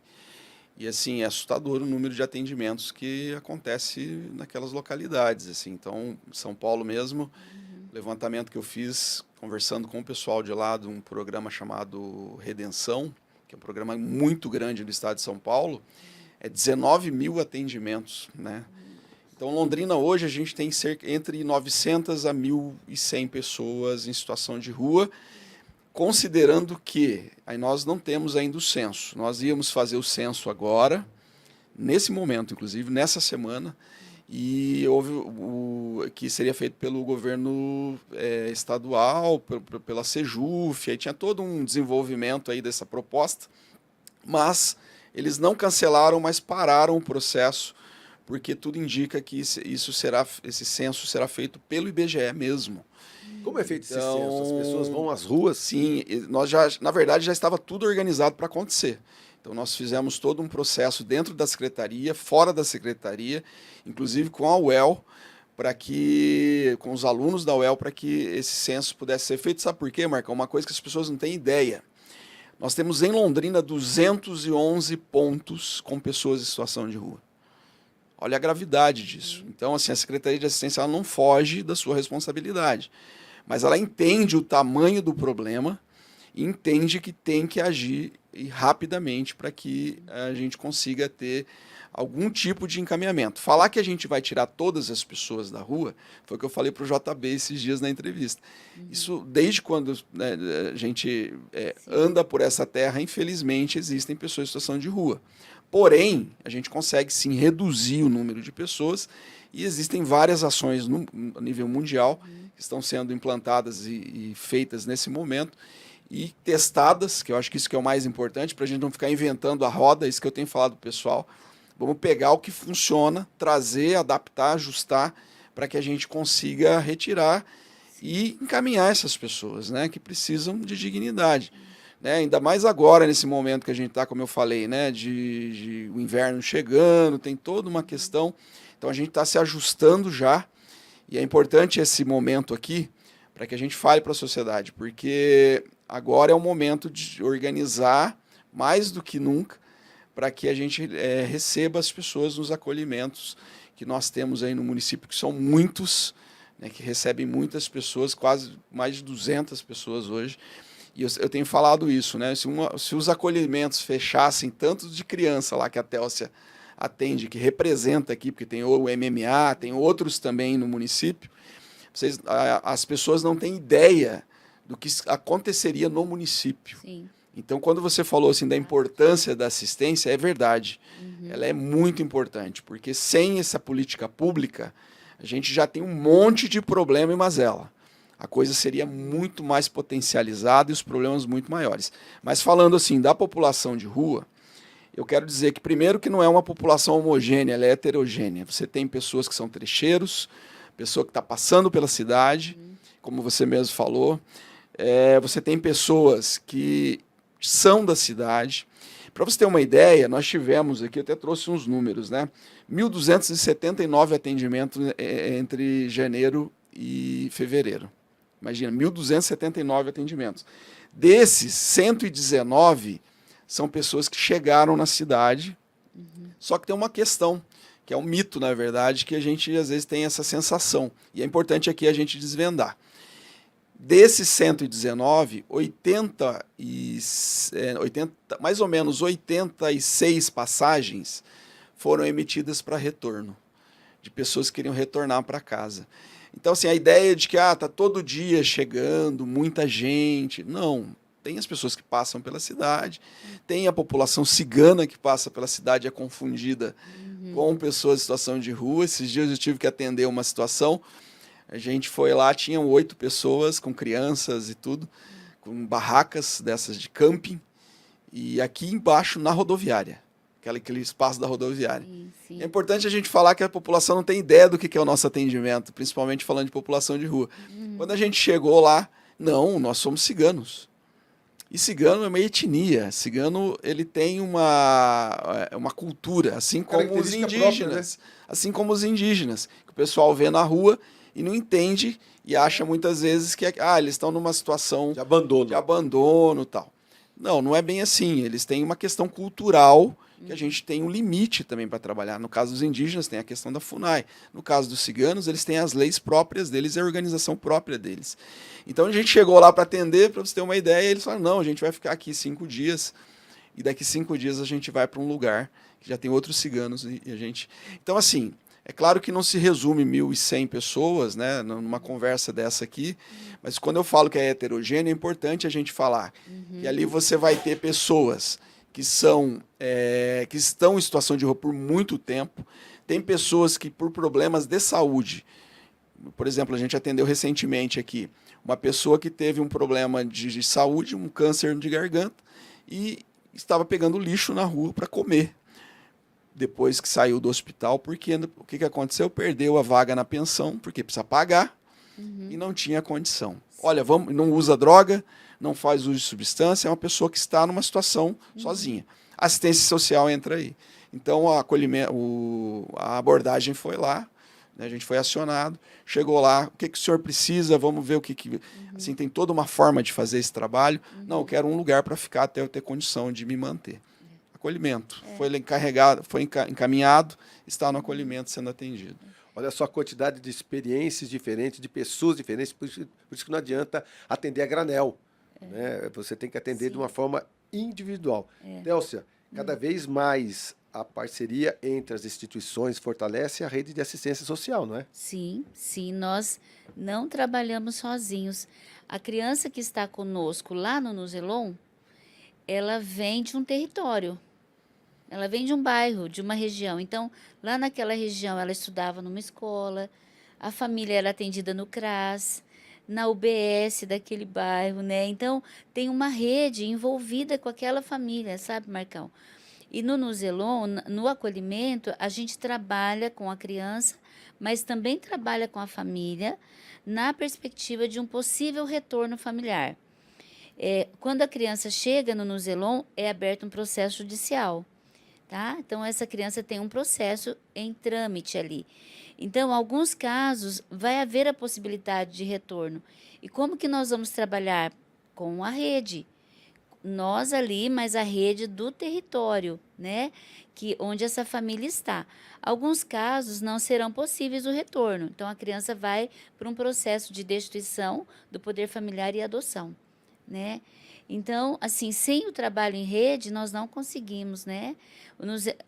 E, assim, é assustador o número de atendimentos que acontece naquelas localidades, assim. Então, São Paulo mesmo, levantamento que eu fiz, conversando com o pessoal de lá, de um programa chamado Redenção, que é um programa muito grande no estado de São Paulo, é 19 mil atendimentos, né? Então, Londrina, hoje, a gente tem entre 900 a 1.100 pessoas em situação de rua, considerando que aí nós não temos ainda o censo. Nós íamos fazer o censo agora, nesse momento, inclusive, nessa semana, e houve que seria feito pelo governo estadual, pela Sejuf, aí tinha todo um desenvolvimento aí dessa proposta, mas eles não cancelaram, mas pararam o processo, porque tudo indica que esse censo será feito pelo IBGE mesmo. Como é feito esse censo? As pessoas vão às ruas? Sim, na verdade, já estava tudo organizado para acontecer. Então, nós fizemos todo um processo dentro da secretaria, fora da secretaria, inclusive com a UEL, com os alunos da UEL, para que esse censo pudesse ser feito. Sabe por quê, Marcão? Uma coisa que as pessoas não têm ideia. Nós temos em Londrina 211 pontos com pessoas em situação de rua. Olha a gravidade disso. Então, assim, a Secretaria de Assistência ela não foge da sua responsabilidade, mas ela entende o tamanho do problema e entende que tem que agir rapidamente para que a gente consiga ter algum tipo de encaminhamento. Falar que a gente vai tirar todas as pessoas da rua foi o que eu falei para o JB esses dias na entrevista. Isso, desde quando, né, a gente anda por essa terra, infelizmente, existem pessoas em situação de rua. Porém, a gente consegue sim reduzir o número de pessoas e existem várias ações a nível mundial que estão sendo implantadas e feitas nesse momento e testadas, que eu acho que isso que é o mais importante, para a gente não ficar inventando a roda, isso que eu tenho falado para o pessoal. Vamos pegar o que funciona, trazer, adaptar, ajustar, para que a gente consiga retirar e encaminhar essas pessoas, né, que precisam de dignidade. Né, ainda mais agora, nesse momento que a gente está, como eu falei, né, de o inverno chegando, tem toda uma questão. Então, a gente está se ajustando já, e é importante esse momento aqui para que a gente fale para a sociedade, porque agora é o momento de organizar, mais do que nunca, para que a gente receba as pessoas nos acolhimentos que nós temos aí no município, que são muitos, né, que recebem muitas pessoas, quase mais de 200 pessoas hoje. E eu tenho falado isso, né? Se os acolhimentos fechassem, tanto de criança lá que a Télcia atende, que representa aqui, porque tem o MMA, tem outros também no município, as pessoas não têm ideia do que aconteceria no município. Sim. Então, quando você falou assim da importância da assistência, é verdade. Ela é muito importante, porque sem essa política pública, a gente já tem um monte de problema e mazela. A coisa seria muito mais potencializada e os problemas muito maiores. Mas falando assim da população de rua, eu quero dizer que, primeiro, que não é uma população homogênea, ela é heterogênea. Você tem pessoas que são trecheiros, pessoa que está passando pela cidade, como você mesmo falou. Você tem pessoas que são da cidade. Para você ter uma ideia, nós tivemos aqui, eu até trouxe uns números, né? 1.279 atendimentos entre janeiro e fevereiro. Imagina, 1.279 atendimentos. Desses, 119 são pessoas que chegaram na cidade, só que tem uma questão, que é um mito, na verdade, que a gente às vezes tem essa sensação. E é importante aqui a gente desvendar. Desses 119, mais ou menos 86 passagens foram emitidas para retorno, de pessoas que queriam retornar para casa. Então, assim, a ideia de que tá todo dia chegando muita gente, não. Tem as pessoas que passam pela cidade, tem a população cigana que passa pela cidade, é confundida com pessoas em situação de rua. Esses dias eu tive que atender uma situação, a gente foi lá, tinham 8 pessoas com crianças e tudo, com barracas dessas de camping, e aqui embaixo na rodoviária, aquele espaço da rodoviária. Sim. É importante a gente falar que a população não tem ideia do que é o nosso atendimento, principalmente falando de população de rua. Quando a gente chegou lá, não, nós somos ciganos. E cigano é uma etnia. Cigano, ele tem uma cultura, assim como os indígenas. Própria, né? Assim como os indígenas, que o pessoal vê na rua e não entende e acha muitas vezes que eles estão numa situação De abandono. de abandono e tal. Não, não é bem assim. Eles têm uma questão cultural que a gente tem um limite também para trabalhar. No caso dos indígenas, tem a questão da FUNAI. No caso dos ciganos, eles têm as leis próprias deles e a organização própria deles. Então, a gente chegou lá para atender, para você ter uma ideia, e eles falaram, não, a gente vai ficar aqui 5 dias, e daqui 5 dias a gente vai para um lugar que já tem outros ciganos. E a gente... Então, assim, é claro que não se resume 1.100 pessoas, né, numa conversa dessa aqui, mas quando eu falo que é heterogêneo, é importante a gente falar que ali você vai ter pessoas que estão em situação de rua por muito tempo, tem pessoas que por problemas de saúde, por exemplo, a gente atendeu recentemente aqui uma pessoa que teve um problema de saúde, um câncer de garganta, e estava pegando lixo na rua para comer. Depois que saiu do hospital, porque o que aconteceu? Perdeu a vaga na pensão, porque precisa pagar, e não tinha condição. Olha, não usa droga, não faz uso de substância, é uma pessoa que está numa situação sozinha. A assistência social entra aí. Então, a abordagem foi lá, né, a gente foi acionado, chegou lá, o que o senhor precisa, vamos ver o que... Assim, tem toda uma forma de fazer esse trabalho. Não, eu quero um lugar para ficar até eu ter condição de me manter. Acolhimento. Foi encaminhado, está no acolhimento sendo atendido. Olha só a quantidade de experiências diferentes, de pessoas diferentes, por isso que não adianta atender a granel. Né? Você tem que atender de uma forma individual. Délcia, cada vez mais a parceria entre as instituições fortalece a rede de assistência social, não é? Sim, nós não trabalhamos sozinhos. A criança que está conosco lá no Nuzelon, ela vem de um território, ela vem de um bairro, de uma região. Então, lá naquela região, ela estudava numa escola, a família era atendida no CRAS, na UBS daquele bairro, né? Então, tem uma rede envolvida com aquela família, sabe, Marcão? E no Nuzelon, no acolhimento, a gente trabalha com a criança, mas também trabalha com a família na perspectiva de um possível retorno familiar. Quando a criança chega no Nuzelon, é aberto um processo judicial, tá? Então, essa criança tem um processo em trâmite ali. Então, em alguns casos, vai haver a possibilidade de retorno. E como que nós vamos trabalhar? Com a rede. Nós ali, mas a rede do território, né? Onde essa família está. Alguns casos não serão possíveis o retorno. Então, a criança vai para um processo de destituição do poder familiar e adoção, né? Então, assim, sem o trabalho em rede, nós não conseguimos, né?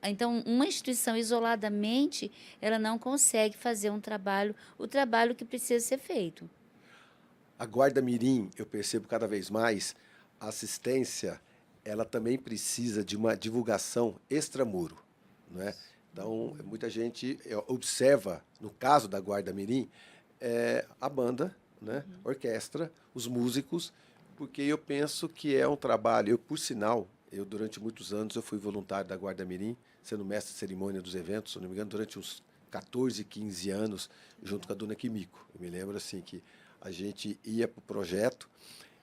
Então, uma instituição isoladamente, ela não consegue fazer o trabalho que precisa ser feito. A Guarda Mirim, eu percebo cada vez mais, a assistência ela também precisa de uma divulgação extramuro, não é? Então, muita gente observa, no caso da Guarda Mirim, a banda, né, a orquestra, os músicos, porque eu penso que é um trabalho, por sinal, durante muitos anos eu fui voluntário da Guarda Mirim, sendo mestre de cerimônia dos eventos, se não me engano, durante uns 14, 15 anos, junto com a dona Kimiko. Eu me lembro assim que a gente ia para o projeto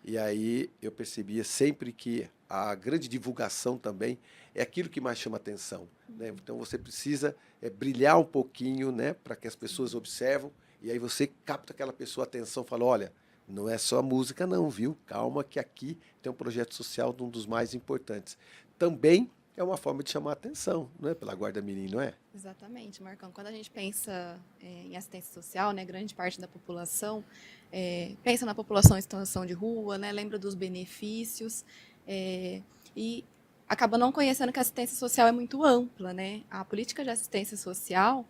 e aí eu percebia sempre que a grande divulgação também é aquilo que mais chama atenção, né? Então você precisa brilhar um pouquinho, né, para que as pessoas observam e aí você capta aquela pessoa a atenção, fala, olha, não é só a música não, viu? Calma que aqui tem um projeto social de um dos mais importantes. Também é uma forma de chamar a atenção, não é? Pela Guarda Mirim, não é? Exatamente, Marcão. Quando a gente pensa em assistência social, né, grande parte da população pensa na população em situação de rua, né, lembra dos benefícios e acaba não conhecendo que a assistência social é muito ampla, né? A política de assistência social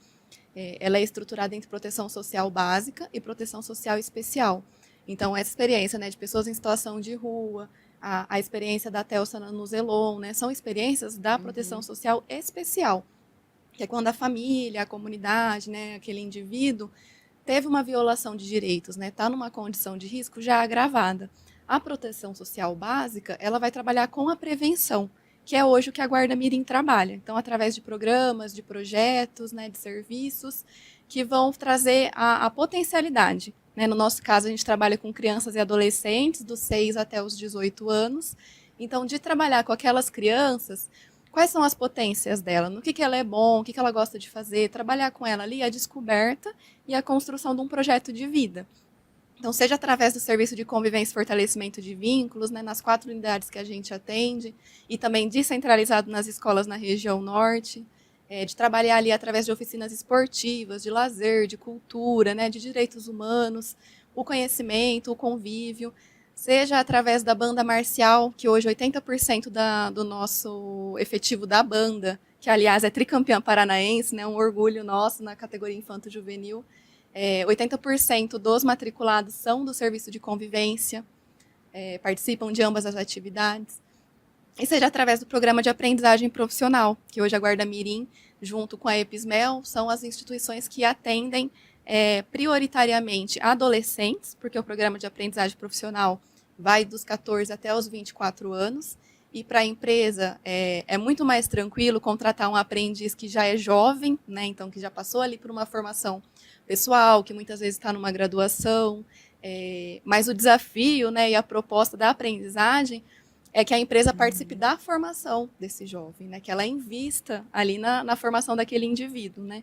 ela é estruturada entre proteção social básica e proteção social especial. Então, essa experiência, né, de pessoas em situação de rua, a experiência da Telsa no Zelon, né, são experiências da proteção social especial, que é quando a família, a comunidade, né, aquele indivíduo teve uma violação de direitos, né, está numa condição de risco já agravada. A proteção social básica, ela vai trabalhar com a prevenção, que é hoje o que a Guarda Mirim trabalha. Então, através de programas, de projetos, né, de serviços, que vão trazer a potencialidade. Né? No nosso caso, a gente trabalha com crianças e adolescentes, dos 6 até os 18 anos. Então, de trabalhar com aquelas crianças, quais são as potências dela, no que ela é bom, o que ela gosta de fazer, trabalhar com ela ali a descoberta e a construção de um projeto de vida. Então, seja através do serviço de convivência e fortalecimento de vínculos, né, nas 4 unidades que a gente atende, e também descentralizado nas escolas na região norte, de trabalhar ali através de oficinas esportivas, de lazer, de cultura, né, de direitos humanos, o conhecimento, o convívio, seja através da banda marcial, que hoje 80% do nosso efetivo da banda, que aliás é tricampeã paranaense, né, um orgulho nosso na categoria infanto-juvenil, 80% dos matriculados são do serviço de convivência, participam de ambas as atividades. E seja através do programa de aprendizagem profissional, que hoje a Guarda Mirim, junto com a EPISMEL, são as instituições que atendem prioritariamente adolescentes, porque o programa de aprendizagem profissional vai dos 14 até os 24 anos, e para a empresa é muito mais tranquilo contratar um aprendiz que já é jovem, né, então que já passou ali por uma formação pessoal, que muitas vezes está numa graduação, mas o desafio, né, e a proposta da aprendizagem é que a empresa participe da formação desse jovem, né, que ela invista ali na formação daquele indivíduo, né.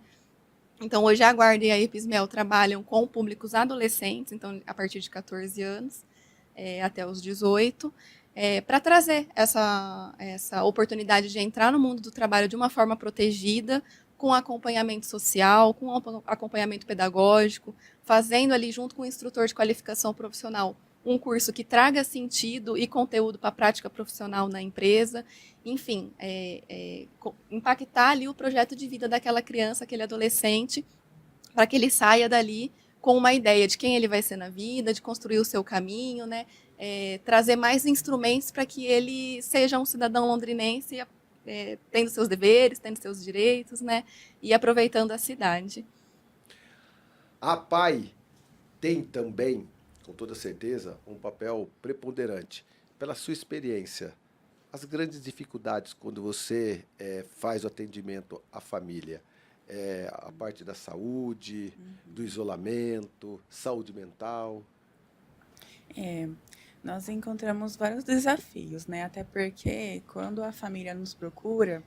Então, hoje a Guarda e a EPISMEL trabalham com públicos adolescentes, então a partir de 14 anos até os 18, para trazer essa oportunidade de entrar no mundo do trabalho de uma forma protegida, com acompanhamento social, com acompanhamento pedagógico, fazendo ali junto com o instrutor de qualificação profissional um curso que traga sentido e conteúdo para a prática profissional na empresa, enfim, impactar ali o projeto de vida daquela criança, aquele adolescente, para que ele saia dali com uma ideia de quem ele vai ser na vida, de construir o seu caminho, né? Trazer mais instrumentos para que ele seja um cidadão londrinense, tendo seus deveres, tendo seus direitos, né? E aproveitando a cidade. A PAI tem também, com toda certeza, um papel preponderante. Pela sua experiência, as grandes dificuldades quando você faz o atendimento à família, a parte da saúde, do isolamento, saúde mental? Nós encontramos vários desafios, né? Até porque quando a família nos procura,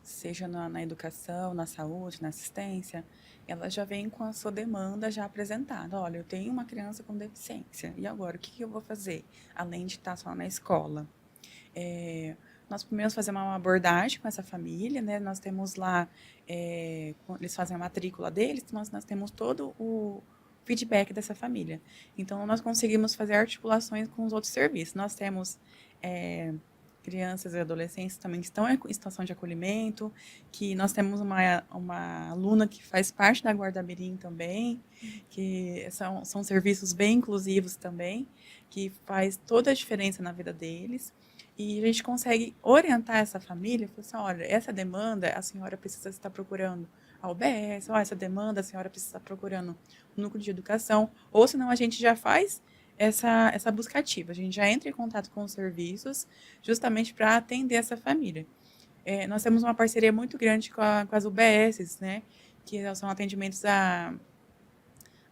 seja na educação, na saúde, na assistência, ela já vem com a sua demanda já apresentada. Olha, eu tenho uma criança com deficiência, e agora, o que eu vou fazer? Além de estar só na escola. Nós primeiro fazemos uma abordagem com essa família, né? Nós temos lá, eles fazem a matrícula deles, mas nós temos todo o feedback dessa família. Então, nós conseguimos fazer articulações com os outros serviços. Nós temos crianças e adolescentes também que estão em situação de acolhimento, que nós temos uma aluna que faz parte da Guarda Mirim também, que são serviços bem inclusivos também, que faz toda a diferença na vida deles. e a gente consegue orientar essa família, falar assim, olha, essa demanda a senhora precisa estar procurando a UBS, ó, essa demanda a senhora precisa estar procurando o núcleo de educação, ou senão a gente já faz essa busca ativa, a gente já entra em contato com os serviços justamente para atender essa família. Nós temos uma parceria muito grande com as UBSs, né, que são atendimentos à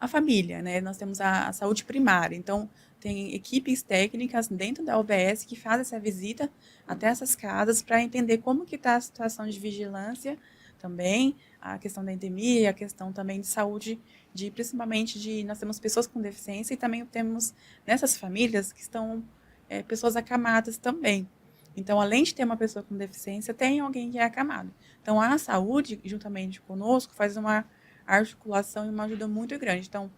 família, né? Nós temos a saúde primária, então tem equipes técnicas dentro da UBS que fazem essa visita até essas casas para entender como que está a situação de vigilância também, a questão da endemia, a questão também de saúde, principalmente nós temos pessoas com deficiência e também temos nessas famílias que estão pessoas acamadas também. Então, além de ter uma pessoa com deficiência, tem alguém que é acamado. Então, a saúde, juntamente conosco, faz uma articulação e uma ajuda muito grande. Então,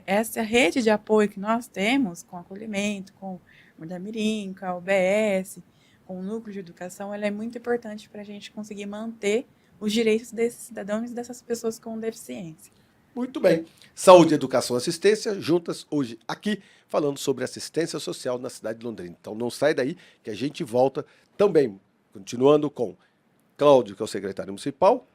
essa rede de apoio que nós temos, com acolhimento, com o Mudamirim, com a UBS, com o núcleo de educação, ela é muito importante para a gente conseguir manter os direitos desses cidadãos e dessas pessoas com deficiência. Muito bem. Saúde, educação, assistência, juntas hoje aqui, falando sobre assistência social na cidade de Londrina. Então não sai daí que a gente volta também, continuando com Cláudio, que é o secretário municipal,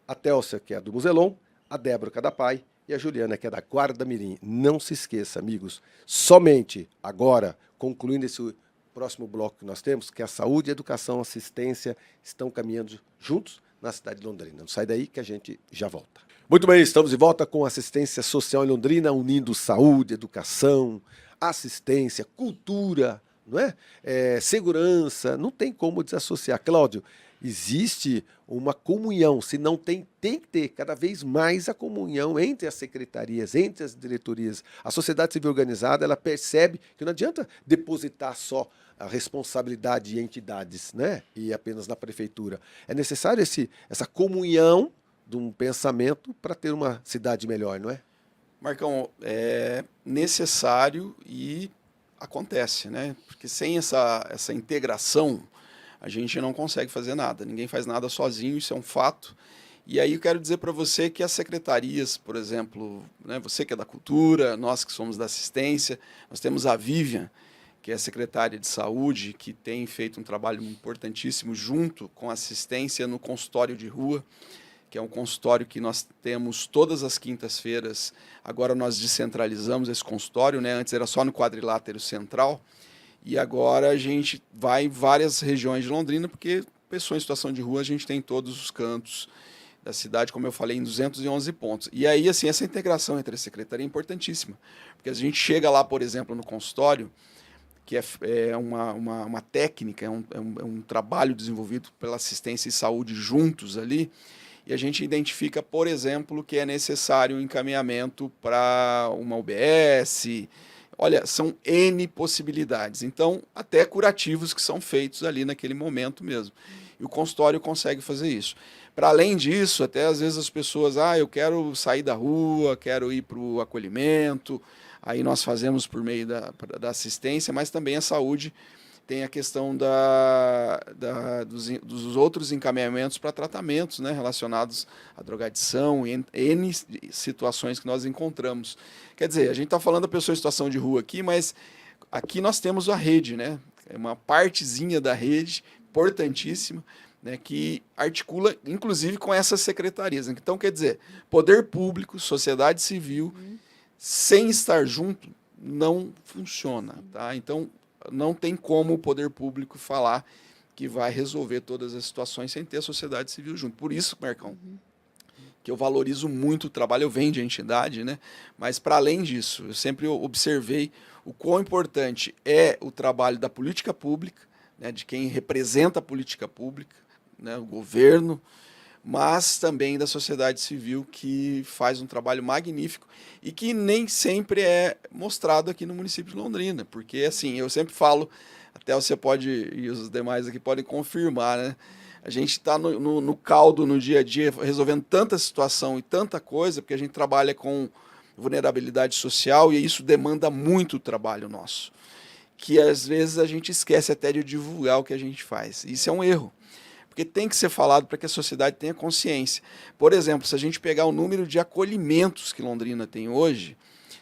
a Télcia, que é do Muzelon, a Débora, que é da PAI, e a Juliana, que é da Guarda Mirim. Não se esqueça, amigos, somente agora, concluindo esse próximo bloco que nós temos, que a saúde, educação, assistência estão caminhando juntos na cidade de Londrina. Não sai daí que a gente já volta. Muito bem, estamos de volta com assistência social em Londrina, unindo saúde, educação, assistência, cultura, não é? Segurança, não tem como desassociar. Cláudio, existe uma comunhão, se não tem, tem que ter cada vez mais a comunhão entre as secretarias, entre as diretorias. A sociedade civil organizada, ela percebe que não adianta depositar só a responsabilidade em entidades, né? E apenas na prefeitura. É necessário essa comunhão de um pensamento para ter uma cidade melhor, não é? Marcão, é necessário e acontece, né? Porque sem essa integração, a gente não consegue fazer nada. Ninguém faz nada sozinho, isso é um fato. E aí eu quero dizer para você que as secretarias, por exemplo, né, você que é da cultura, nós que somos da assistência, nós temos a Vivian, que é a secretária de saúde, que tem feito um trabalho importantíssimo junto com a assistência no consultório de rua, que é um consultório que nós temos todas as quintas-feiras. Agora nós descentralizamos esse consultório, né? Antes era só no quadrilátero central, e agora a gente vai em várias regiões de Londrina, porque pessoa em situação de rua a gente tem em todos os cantos da cidade, como eu falei, em 211 pontos. E aí, assim, essa integração entre a secretaria é importantíssima, porque a gente chega lá, por exemplo, no consultório, que é uma técnica, é um trabalho desenvolvido pela assistência e saúde juntos ali, e a gente identifica, por exemplo, que é necessário um encaminhamento para uma UBS. Olha, são N possibilidades. Então, até curativos que são feitos ali naquele momento mesmo. E o consultório consegue fazer isso. Para além disso, até às vezes as pessoas, eu quero sair da rua, quero ir para o acolhimento, aí nós fazemos por meio da assistência, mas também a saúde tem a questão dos outros encaminhamentos para tratamentos, né, relacionados à drogadição e N situações que nós encontramos. Quer dizer, a gente está falando da pessoa em situação de rua aqui, mas aqui nós temos a rede, né, é uma partezinha da rede importantíssima, né, que articula, inclusive, com essas secretarias. Então, quer dizer, poder público, sociedade civil, sem estar junto, não funciona. Tá? Então, não tem como o poder público falar que vai resolver todas as situações sem ter a sociedade civil junto. Por isso, Marcão, que eu valorizo muito o trabalho, eu venho de entidade, né? Mas, para além disso, eu sempre observei o quão importante é o trabalho da política pública, né, de quem representa a política pública, né, o governo, mas também da sociedade civil, que faz um trabalho magnífico e que nem sempre é mostrado aqui no município de Londrina, porque, assim, eu sempre falo, até você pode, e os demais aqui podem confirmar, né? A gente está no caldo, no dia a dia, resolvendo tanta situação e tanta coisa, porque a gente trabalha com vulnerabilidade social e isso demanda muito trabalho nosso, que às vezes a gente esquece até de divulgar o que a gente faz. Isso é um erro, porque tem que ser falado para que a sociedade tenha consciência. Por exemplo, se a gente pegar o número de acolhimentos que Londrina tem hoje,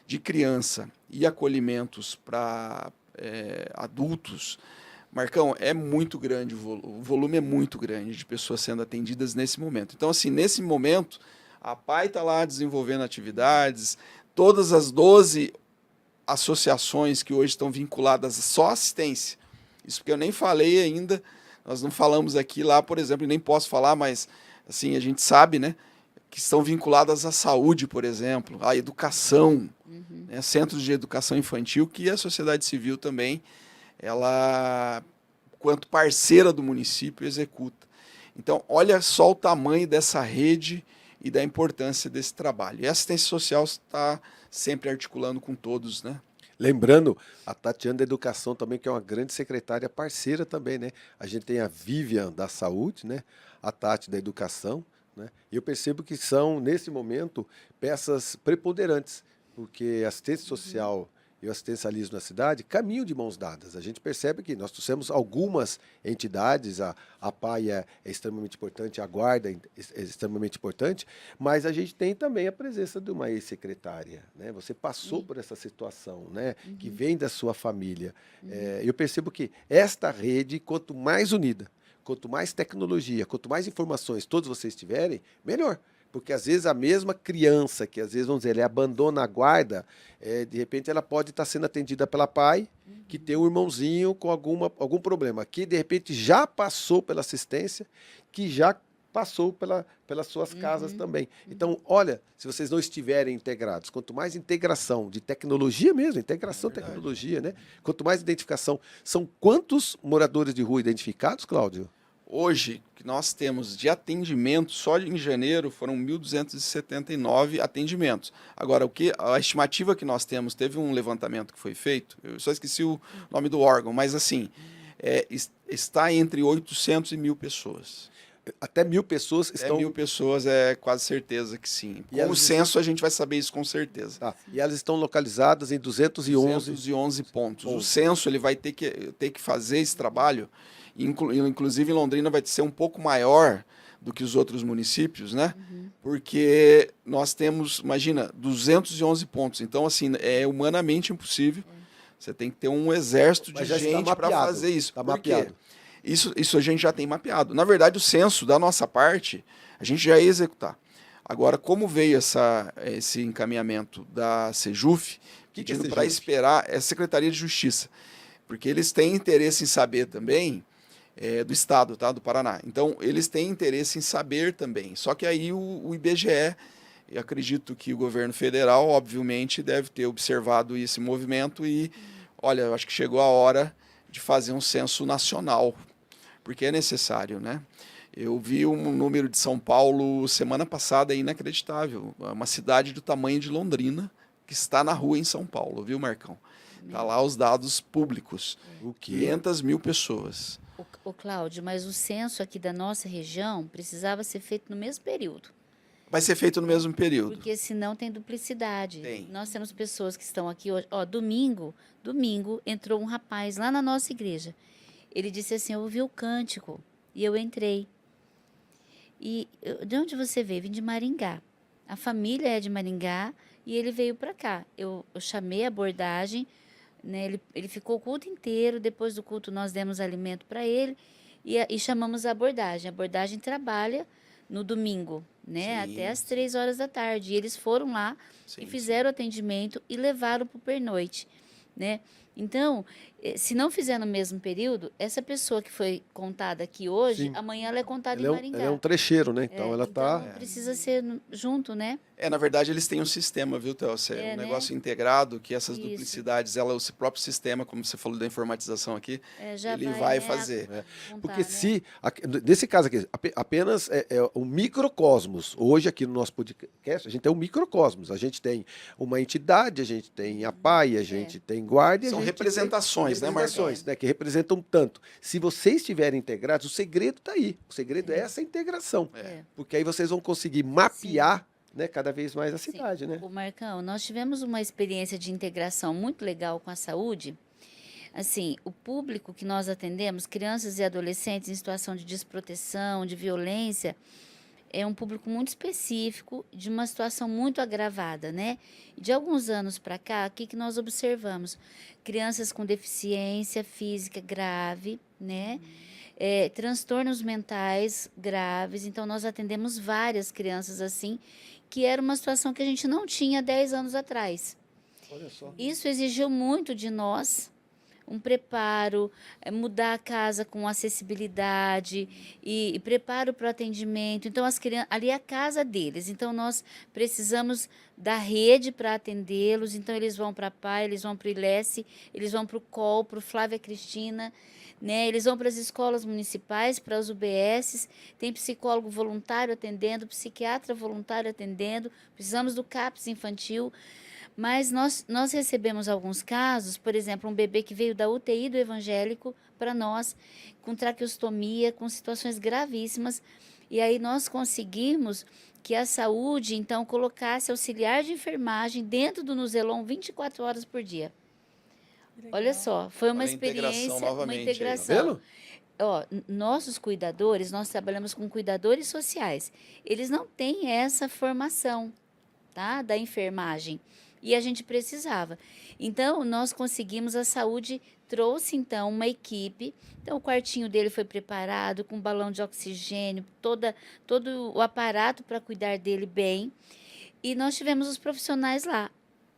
de criança, e acolhimentos para adultos, Marcão, é muito grande o volume é muito grande de pessoas sendo atendidas nesse momento. Então, assim, nesse momento, a PAI está lá desenvolvendo atividades, todas as 12 associações que hoje estão vinculadas só à assistência. Isso porque eu nem falei ainda, nós não falamos aqui lá, por exemplo, e nem posso falar, mas assim, a gente sabe, né, que estão vinculadas à saúde, por exemplo, à educação, né, centros de educação infantil, que a sociedade civil também, ela, quanto parceira do município, executa. Então, olha só o tamanho dessa rede e da importância desse trabalho. E a assistência social está sempre articulando com todos, né? Lembrando, a Tatiana da Educação também, que é uma grande secretária parceira também, né? A gente tem a Vivian da Saúde, né? A Tati da Educação, né? E eu percebo que são, nesse momento, peças preponderantes, porque a assistência social e o assistencialismo na cidade caminham de mãos dadas. A gente percebe que nós trouxemos algumas entidades, a PAI é extremamente importante, a Guarda é extremamente importante, mas a gente tem também a presença de uma ex-secretária, né? Você passou por essa situação, né? Que vem da sua família. Eu percebo que esta rede, quanto mais unida, quanto mais tecnologia, quanto mais informações todos vocês tiverem, melhor. Porque às vezes a mesma criança, que às vezes, vamos dizer, ele abandona a guarda, de repente ela pode estar sendo atendida pela pai, que tem um irmãozinho com algum problema, que de repente já passou pela assistência, que já passou pelas suas casas também. Então, olha, se vocês não estiverem integrados, quanto mais integração de tecnologia mesmo, integração tecnologia, né? Quanto mais identificação. São quantos moradores de rua identificados, Cláudio? Hoje, que nós temos de atendimento, só em janeiro foram 1.279 atendimentos. Agora, a estimativa que nós temos, teve um levantamento que foi feito, eu só esqueci o nome do órgão, mas assim, está entre 800 e 1.000 pessoas. Até 1.000 pessoas estão... 1.000 pessoas é quase certeza que sim. E Com o elas censo a gente vai saber isso com certeza. Tá. E elas estão localizadas em 211 pontos. O censo ele vai ter que fazer esse trabalho, inclusive em Londrina vai ser um pouco maior do que os outros municípios, né? Porque nós temos, imagina, 211 pontos. Então, assim, é humanamente impossível. Você tem que ter um exército de Mas já está gente para mapeado, fazer isso. está Por quê? mapeado. Isso a gente já tem mapeado. Na verdade, o censo, da nossa parte, a gente já ia executar. Agora, como veio esse encaminhamento da Sejuf, pedindo para esperar, é a Secretaria de Justiça, porque eles têm interesse em saber também, do Estado, tá, do Paraná. Então, eles têm interesse em saber também. Só que aí o IBGE, eu acredito que o governo federal, obviamente, deve ter observado esse movimento e, olha, eu acho que chegou a hora de fazer um censo nacional, porque é necessário, né? Eu vi um número de São Paulo semana passada inacreditável. Uma cidade do tamanho de Londrina que está na rua em São Paulo, viu, Marcão? Está lá os dados públicos. O quê? 500.000 pessoas. O Cláudio, mas o censo aqui da nossa região precisava ser feito no mesmo período. Vai ser feito no mesmo período. Porque senão tem duplicidade. Tem. Nós temos pessoas que estão aqui hoje. Ó, domingo entrou um rapaz lá na nossa igreja. Ele disse assim: eu ouvi o cântico e eu entrei. De onde você veio? Vim de Maringá. A família é de Maringá e ele veio para cá. Eu chamei a abordagem, né? Ele ficou o culto inteiro. Depois do culto nós demos alimento para ele e chamamos a abordagem. A abordagem trabalha no domingo, né? Sim. Até às 3 horas da tarde. E eles foram lá e fizeram o atendimento e levaram para o pernoite, né? Então, se não fizer no mesmo período, essa pessoa que foi contada aqui hoje, Sim. amanhã ela é contada em Maringá. Ela é um trecheiro, né? Então ela está... Precisa ser junto, né? Na verdade, eles têm um sistema, viu, Thelce? É um né? negócio integrado, que essas Isso. duplicidades, o próprio sistema, como você falou da informatização aqui, Já ele vai né, fazer. contar, Porque né? se, nesse caso aqui, apenas um microcosmos. Hoje aqui no nosso podcast, a gente tem um microcosmos. A gente tem uma entidade, a gente tem a PAI, a gente tem guarda. São representações, né, Marcão? né, que representam tanto. Se vocês estiverem integrados, o segredo está aí. O segredo é essa integração. Porque aí vocês vão conseguir mapear, né, cada vez mais a cidade, né? O Marcão, nós tivemos uma experiência de integração muito legal com a saúde. Assim, o público que nós atendemos, crianças e adolescentes em situação de desproteção, de violência, é um público muito específico, de uma situação muito agravada, né? De alguns anos para cá, o que nós observamos? Crianças com deficiência física grave, né? Transtornos mentais graves. Então, nós atendemos várias crianças assim, que era uma situação que a gente não tinha 10 anos atrás. Olha só. Isso exigiu muito de nós, um preparo, mudar a casa com acessibilidade e preparo para o atendimento. Então, as crianças, ali é a casa deles. Então, nós precisamos da rede para atendê-los. Então, eles vão para a PAI, eles vão para o ILESE, eles vão para o COL, para o Flávia Cristina, né? Eles vão para as escolas municipais, para as UBSs, tem psicólogo voluntário atendendo, psiquiatra voluntário atendendo, precisamos do CAPS infantil. Mas nós recebemos alguns casos, por exemplo, um bebê que veio da UTI do evangélico para nós, com traqueostomia, com situações gravíssimas, e aí nós conseguimos que a saúde, então, colocasse auxiliar de enfermagem dentro do Nuzelon 24 horas por dia. Olha só, foi uma Olha a integração experiência, uma novamente aí, tá integração. vendo? Ó, nossos cuidadores, nós trabalhamos com cuidadores sociais, eles não têm essa formação, tá, da enfermagem. E a gente precisava. Então, nós conseguimos, a saúde trouxe, então, uma equipe. Então, o quartinho dele foi preparado com balão de oxigênio, todo o aparato para cuidar dele bem. E nós tivemos os profissionais lá,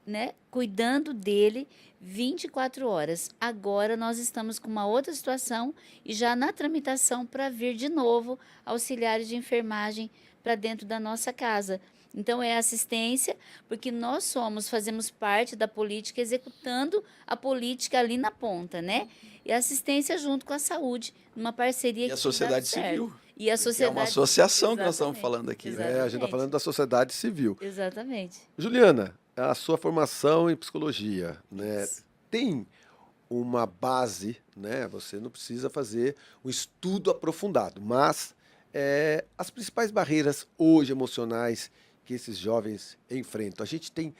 né, cuidando dele 24 horas. Agora, nós estamos com uma outra situação e já na tramitação para vir de novo auxiliares de enfermagem para dentro da nossa casa. Então, é assistência, porque nós fazemos parte da política, executando a política ali na ponta, né? E assistência junto com a saúde, numa parceria E que a dá sociedade certo. civil. E a É sociedade... uma associação que nós estamos Exatamente, falando aqui, né? A gente está exatamente. falando da sociedade civil. Exatamente. Juliana, a sua formação em psicologia, né, tem uma base, né? Você não precisa fazer um estudo aprofundado, mas as principais barreiras hoje emocionais que esses jovens enfrentam. A gente tem,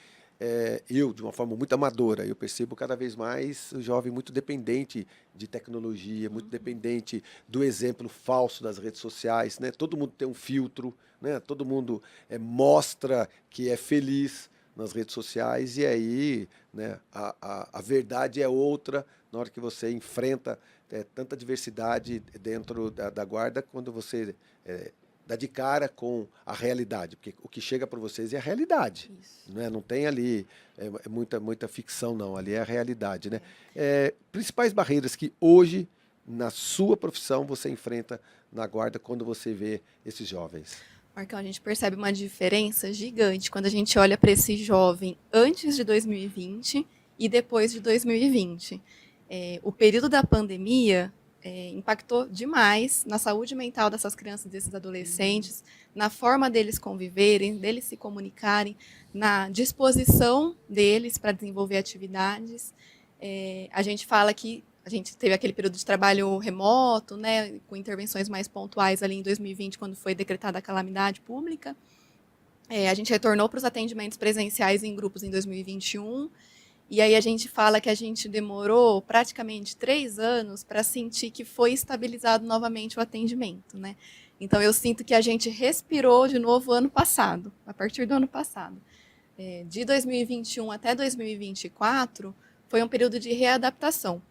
eu, de uma forma muito amadora, eu percebo cada vez mais o jovem muito dependente de tecnologia, muito dependente do exemplo falso das redes sociais, né? Todo mundo tem um filtro, né? Todo mundo mostra que é feliz nas redes sociais, e aí, né, a verdade é outra na hora que você enfrenta tanta diversidade dentro da guarda, quando você dá de cara com a realidade, porque o que chega para vocês é a realidade, né? Não tem ali muita ficção, não, ali é a realidade, né? Principais barreiras que hoje, na sua profissão, você enfrenta na guarda quando você vê esses jovens. Marcão, a gente percebe uma diferença gigante quando a gente olha para esse jovem antes de 2020 e depois de 2020. O período da pandemia impactou demais na saúde mental dessas crianças e desses adolescentes, na forma deles conviverem, deles se comunicarem, na disposição deles para desenvolver atividades. A gente fala que a gente teve aquele período de trabalho remoto, né, com intervenções mais pontuais ali em 2020, quando foi decretada a calamidade pública. A gente retornou para os atendimentos presenciais em grupos em 2021, e aí a gente fala que a gente demorou praticamente 3 anos para sentir que foi estabilizado novamente o atendimento, né? Então, eu sinto que a gente respirou de novo ano passado, a partir do ano passado. De 2021 até 2024, foi um período de readaptação.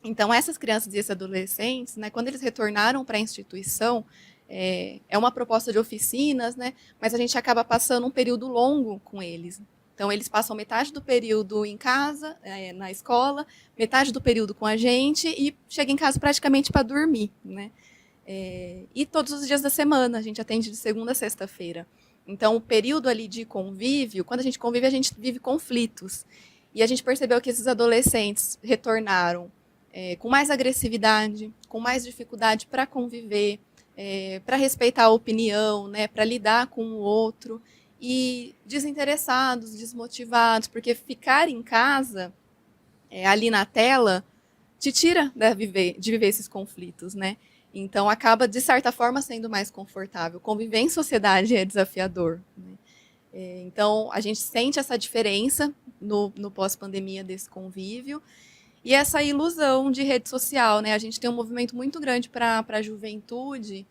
Então, essas crianças e esses adolescentes, né, quando eles retornaram para a instituição, é uma proposta de oficinas, né, mas a gente acaba passando um período longo com eles. Então, eles passam metade do período em casa, na escola, metade do período com a gente e chegam em casa praticamente para dormir, né? E todos os dias da semana, a gente atende de segunda a sexta-feira. Então, o período ali de convívio, quando a gente convive, a gente vive conflitos. E a gente percebeu que esses adolescentes retornaram com mais agressividade, com mais dificuldade para conviver, para respeitar a opinião, né, para lidar com o outro, e desinteressados, desmotivados, porque ficar em casa, ali na tela, te tira de viver esses conflitos, né? Então, acaba, de certa forma, sendo mais confortável. Conviver em sociedade é desafiador, né? Então, a gente sente essa diferença no pós-pandemia desse convívio, e essa ilusão de rede social, né? A gente tem um movimento muito grande para a juventude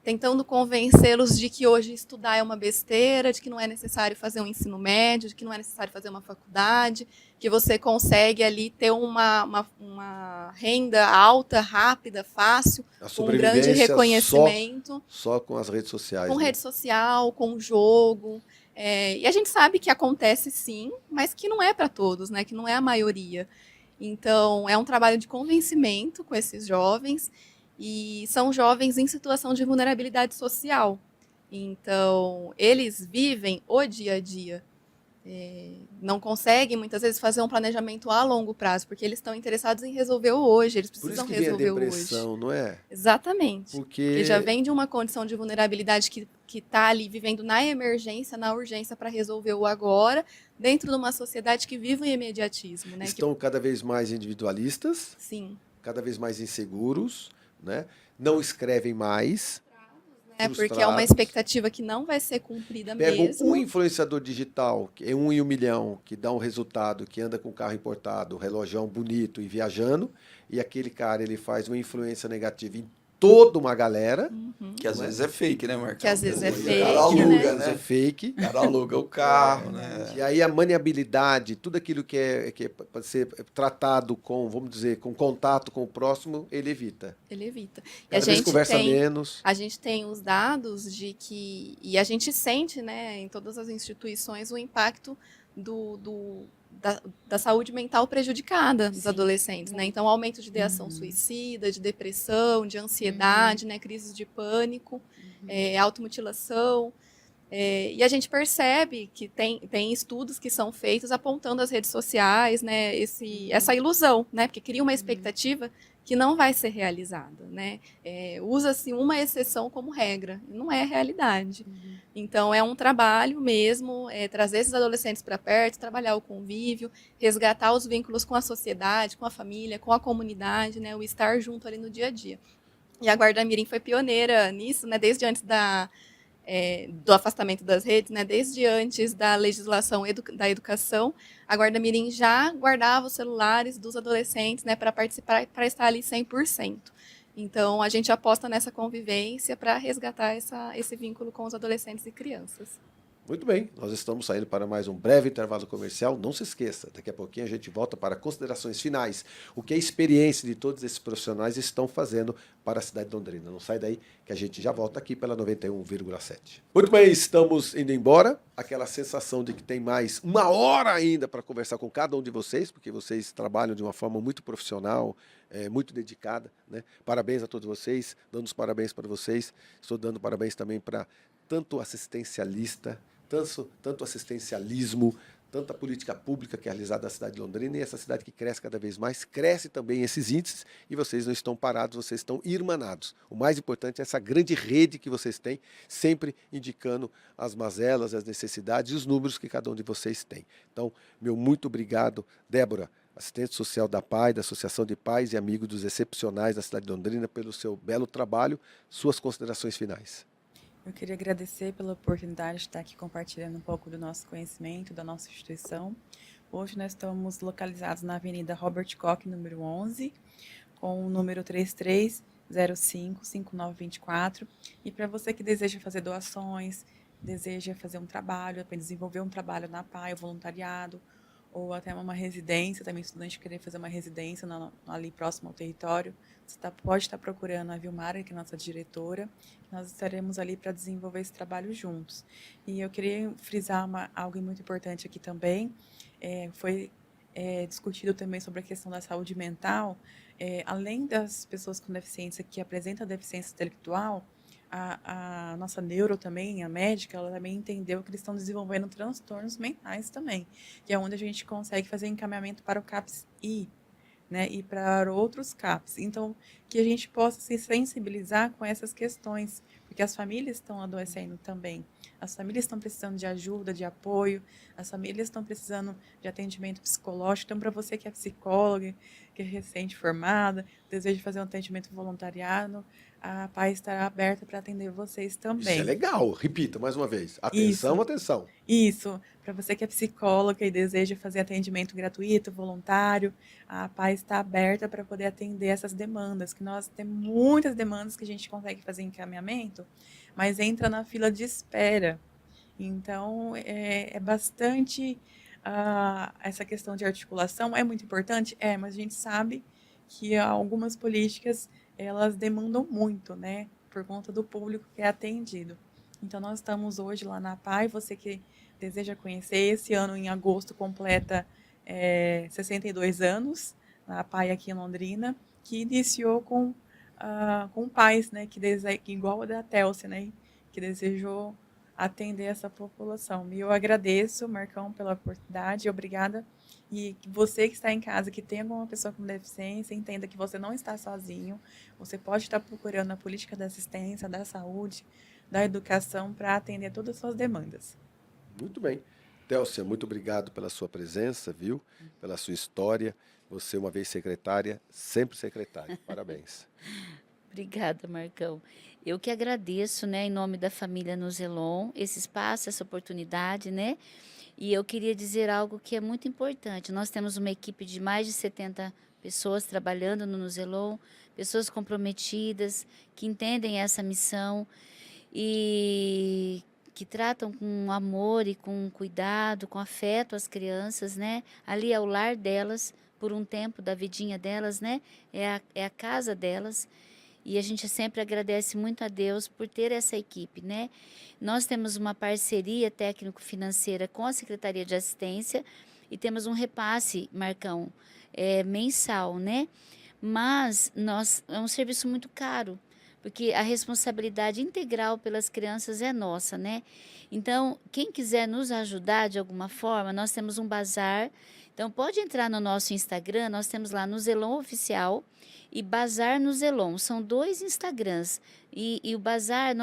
tentando convencê-los de que hoje estudar é uma besteira, de que não é necessário fazer um ensino médio, de que não é necessário fazer uma faculdade, que você consegue ali ter uma renda alta, rápida, fácil, A com um grande sobrevivência reconhecimento, só com as redes sociais. com né? rede social, com jogo. E a gente sabe que acontece sim, mas que não é para todos, né? Que não é a maioria. Então, é um trabalho de convencimento com esses jovens, e são jovens em situação de vulnerabilidade social. Então, eles vivem o dia a dia. Não conseguem, muitas vezes, fazer um planejamento a longo prazo, porque eles estão interessados em resolver o hoje, eles Por precisam isso que vem a resolver o hoje. depressão, não é? Exatamente. Porque Ele já vem de uma condição de vulnerabilidade que está ali vivendo na emergência, na urgência para resolver o agora, dentro de uma sociedade que vive o imediatismo, né? estão cada vez mais individualistas, Sim. cada vez mais inseguros, né? Não escrevem mais, Porque é uma frustrados. expectativa que não vai ser cumprida Pegam mesmo. um influenciador digital, que é 1 em 1 milhão, que dá um resultado, que anda com carro importado, relógio bonito e viajando, e aquele cara ele faz uma influência negativa em toda uma galera, Que às vezes é fake, né, Marcão? Que às vezes é O cara fake, aluga, né? às vezes é né? fake. O cara aluga o carro, né? E aí a maniabilidade, tudo aquilo que é para ser tratado com, vamos dizer, com contato com o próximo, ele evita. Ele evita. E Cada vez conversa menos. A gente tem os dados de que, e a gente sente, né, em todas as instituições, o impacto da saúde mental prejudicada dos Sim. adolescentes, né? Então, aumento de ideação suicida, de depressão, de ansiedade, né, crises de pânico, automutilação. E a gente percebe que tem estudos que são feitos apontando as redes sociais, né, essa ilusão, né, porque cria uma expectativa que não vai ser realizada, né? Usa-se uma exceção como regra, e não é a realidade. Então, é um trabalho mesmo, trazer esses adolescentes para perto, trabalhar o convívio, resgatar os vínculos com a sociedade, com a família, com a comunidade, né, o estar junto ali no dia a dia. E a Guarda Mirim foi pioneira nisso, né, desde antes do afastamento das redes, né, desde antes da legislação da educação, a Guarda Mirim já guardava os celulares dos adolescentes, né, para participar, para estar ali 100%. Então, a gente aposta nessa convivência para resgatar esse vínculo com os adolescentes e crianças. Muito bem, nós estamos saindo para mais um breve intervalo comercial. Não se esqueça, daqui a pouquinho a gente volta para considerações finais. O que a experiência de todos esses profissionais estão fazendo para a cidade de Londrina. Não sai daí que a gente já volta aqui pela 91,7. Muito bem, estamos indo embora. Aquela sensação de que tem mais 1 hora ainda para conversar com cada um de vocês, porque vocês trabalham de uma forma muito profissional, muito dedicada, né? Parabéns a todos vocês, dando os parabéns para vocês. Estou dando parabéns também para tanto assistencialista, tanto assistencialismo, tanta política pública que é realizada na cidade de Londrina, e essa cidade que cresce cada vez mais, cresce também esses índices, e vocês não estão parados, vocês estão irmanados. O mais importante é essa grande rede que vocês têm, sempre indicando as mazelas, as necessidades e os números que cada um de vocês tem. Então, meu muito obrigado, Débora, assistente social da PAI, da Associação de Pais e Amigos dos Excepcionais da cidade de Londrina, pelo seu belo trabalho. Suas considerações finais. Eu queria agradecer pela oportunidade de estar aqui compartilhando um pouco do nosso conhecimento, da nossa instituição. Hoje nós estamos localizados na Avenida Robert Koch, número 11, com o número 3305-5924. E para você que deseja fazer doações, deseja fazer um trabalho, desenvolver um trabalho na PAI, voluntariado, ou até uma residência, também estudante querer fazer uma residência ali próximo ao território, você pode estar procurando a Vilmara, que é nossa diretora, nós estaremos ali para desenvolver esse trabalho juntos. E eu queria frisar algo muito importante aqui também, foi discutido também sobre a questão da saúde mental, além das pessoas com deficiência que apresentam deficiência intelectual, a nossa neuro também, a médica, ela também entendeu que eles estão desenvolvendo transtornos mentais também, que é onde a gente consegue fazer encaminhamento para o CAPS-I, né, e para outros CAPs. Então, que a gente possa se sensibilizar com essas questões, porque as famílias estão adoecendo também. As famílias estão precisando de ajuda, de apoio, as famílias estão precisando de atendimento psicológico. Então, para você que é psicóloga, que é recente-formada, deseja fazer um atendimento voluntariado, a PAI estará aberta para atender vocês também. Isso é legal. Repita mais uma vez. Atenção, Isso. atenção. Isso, para você que é psicóloga e deseja fazer atendimento gratuito, voluntário, a PAI está aberta para poder atender essas demandas, que que nós temos muitas demandas que a gente consegue fazer encaminhamento, mas entra na fila de espera. Então, é bastante... essa questão de articulação é muito importante? Mas a gente sabe que algumas políticas, elas demandam muito, né? Por conta do público que é atendido. Então, nós estamos hoje lá na PAI, você que deseja conhecer, esse ano, em agosto, completa 62 anos, na PAI aqui em Londrina, que iniciou com pais, né? Que igual a da Telce, né? Que desejou atender essa população. E eu agradeço, Marcão, pela oportunidade, obrigada. E você que está em casa, que tem alguma pessoa com deficiência, entenda que você não está sozinho, você pode estar procurando a política da assistência, da saúde, da educação, para atender todas as suas demandas. Muito bem. Télcia, muito obrigado pela sua presença, viu? Pela sua história. Você, uma vez secretária, sempre secretária. Parabéns. Obrigada, Marcão. Eu que agradeço, né, em nome da família Nuzelon, esse espaço, essa oportunidade, né? E eu queria dizer algo que é muito importante. Nós temos uma equipe de mais de 70 pessoas trabalhando no Nuzelon, pessoas comprometidas, que entendem essa missão e que tratam com amor e com cuidado, com afeto as crianças, né? Ali é o lar delas, por um tempo da vidinha delas, né? É a casa delas. E a gente sempre agradece muito a Deus por ter essa equipe, né? Nós temos uma parceria técnico-financeira com a Secretaria de Assistência e temos um repasse, Marcão, mensal, né? Mas é um serviço muito caro, porque a responsabilidade integral pelas crianças é nossa, né? Então, quem quiser nos ajudar de alguma forma, nós temos um bazar. Então, pode entrar no nosso Instagram, nós temos lá Nuzelon Oficial e Bazar Nuzelon. São 2 Instagrams. E o bazar,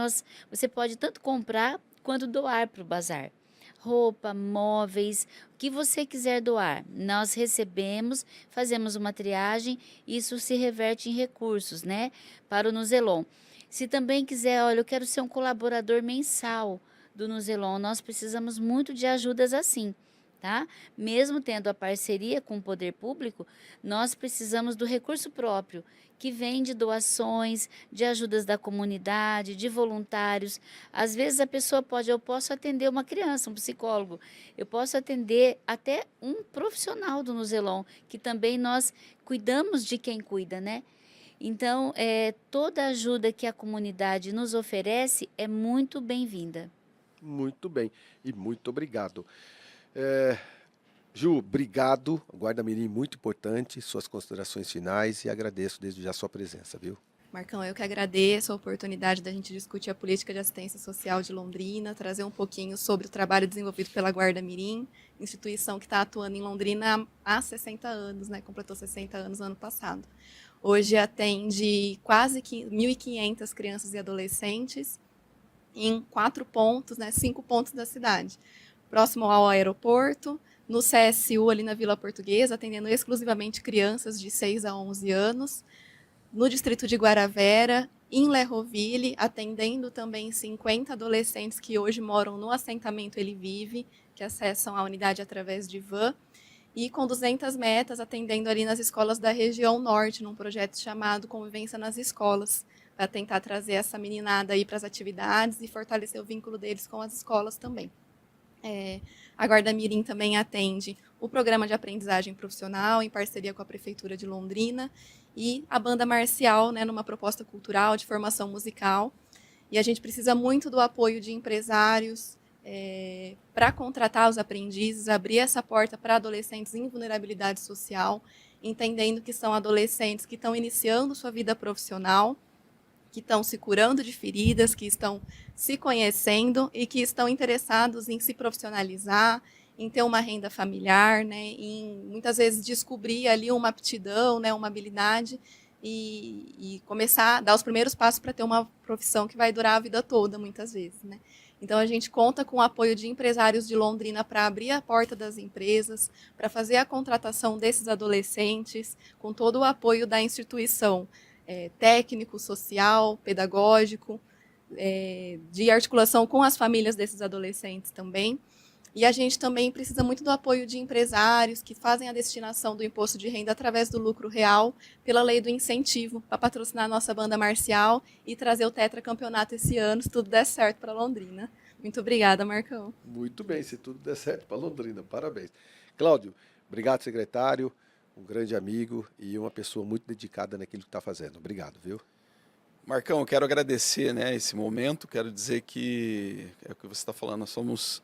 você pode tanto comprar quanto doar para o bazar. Roupa, móveis, o que você quiser doar. Nós recebemos, fazemos uma triagem e isso se reverte em recursos, né? Para o Nuzelon. Se também quiser, olha, eu quero ser um colaborador mensal do Nuzelon, nós precisamos muito de ajudas assim. Tá? Mesmo tendo a parceria com o poder público, nós precisamos do recurso próprio, que vem de doações, de ajudas da comunidade, de voluntários. Às vezes a pessoa eu posso atender uma criança, um psicólogo, eu posso atender até um profissional do Nuzelon, que também nós cuidamos de quem cuida, né? Então, toda ajuda que a comunidade nos oferece é muito bem-vinda. Muito bem. E muito obrigado. Ju, obrigado. Guarda Mirim, muito importante. Suas considerações finais e agradeço desde já a sua presença, viu? Marcão, eu que agradeço a oportunidade da gente discutir a política de assistência social de Londrina, trazer um pouquinho sobre o trabalho desenvolvido pela Guarda Mirim, instituição que está atuando em Londrina há 60 anos, né? Completou 60 anos no ano passado. Hoje atende quase 1.500 crianças e adolescentes em 4 pontos, né? 5 pontos da cidade. Próximo ao aeroporto, no CSU, ali na Vila Portuguesa, atendendo exclusivamente crianças de 6 a 11 anos. No distrito de Guaravera, em Lerroville, atendendo também 50 adolescentes que hoje moram no assentamento Ele Vive, que acessam a unidade através de van. E com 200 metas, atendendo ali nas escolas da região norte, num projeto chamado Convivência nas Escolas, para tentar trazer essa meninada aí para as atividades e fortalecer o vínculo deles com as escolas também. A Guarda Mirim também atende o programa de aprendizagem profissional, em parceria com a Prefeitura de Londrina, e a Banda Marcial, né, numa proposta cultural de formação musical. E a gente precisa muito do apoio de empresários para contratar os aprendizes, abrir essa porta para adolescentes em vulnerabilidade social, entendendo que são adolescentes que estão iniciando sua vida profissional, que estão se curando de feridas, que estão se conhecendo e que estão interessados em se profissionalizar, em ter uma renda familiar, né, em muitas vezes descobrir ali uma aptidão, né, uma habilidade e começar a dar os primeiros passos para ter uma profissão que vai durar a vida toda, muitas vezes, né. Então, a gente conta com o apoio de empresários de Londrina para abrir a porta das empresas, para fazer a contratação desses adolescentes, com todo o apoio da instituição, técnico, social, pedagógico, de articulação com as famílias desses adolescentes também. E a gente também precisa muito do apoio de empresários que fazem a destinação do imposto de renda através do lucro real, pela lei do incentivo, para patrocinar a nossa banda marcial e trazer o tetracampeonato esse ano, se tudo der certo para Londrina. Muito obrigada, Marcão. Muito bem, se tudo der certo para Londrina, parabéns. Cláudio, obrigado, secretário, um grande amigo e uma pessoa muito dedicada naquilo que está fazendo. Obrigado, viu? Marcão, eu quero agradecer, né, esse momento, quero dizer que é o que você está falando, nós somos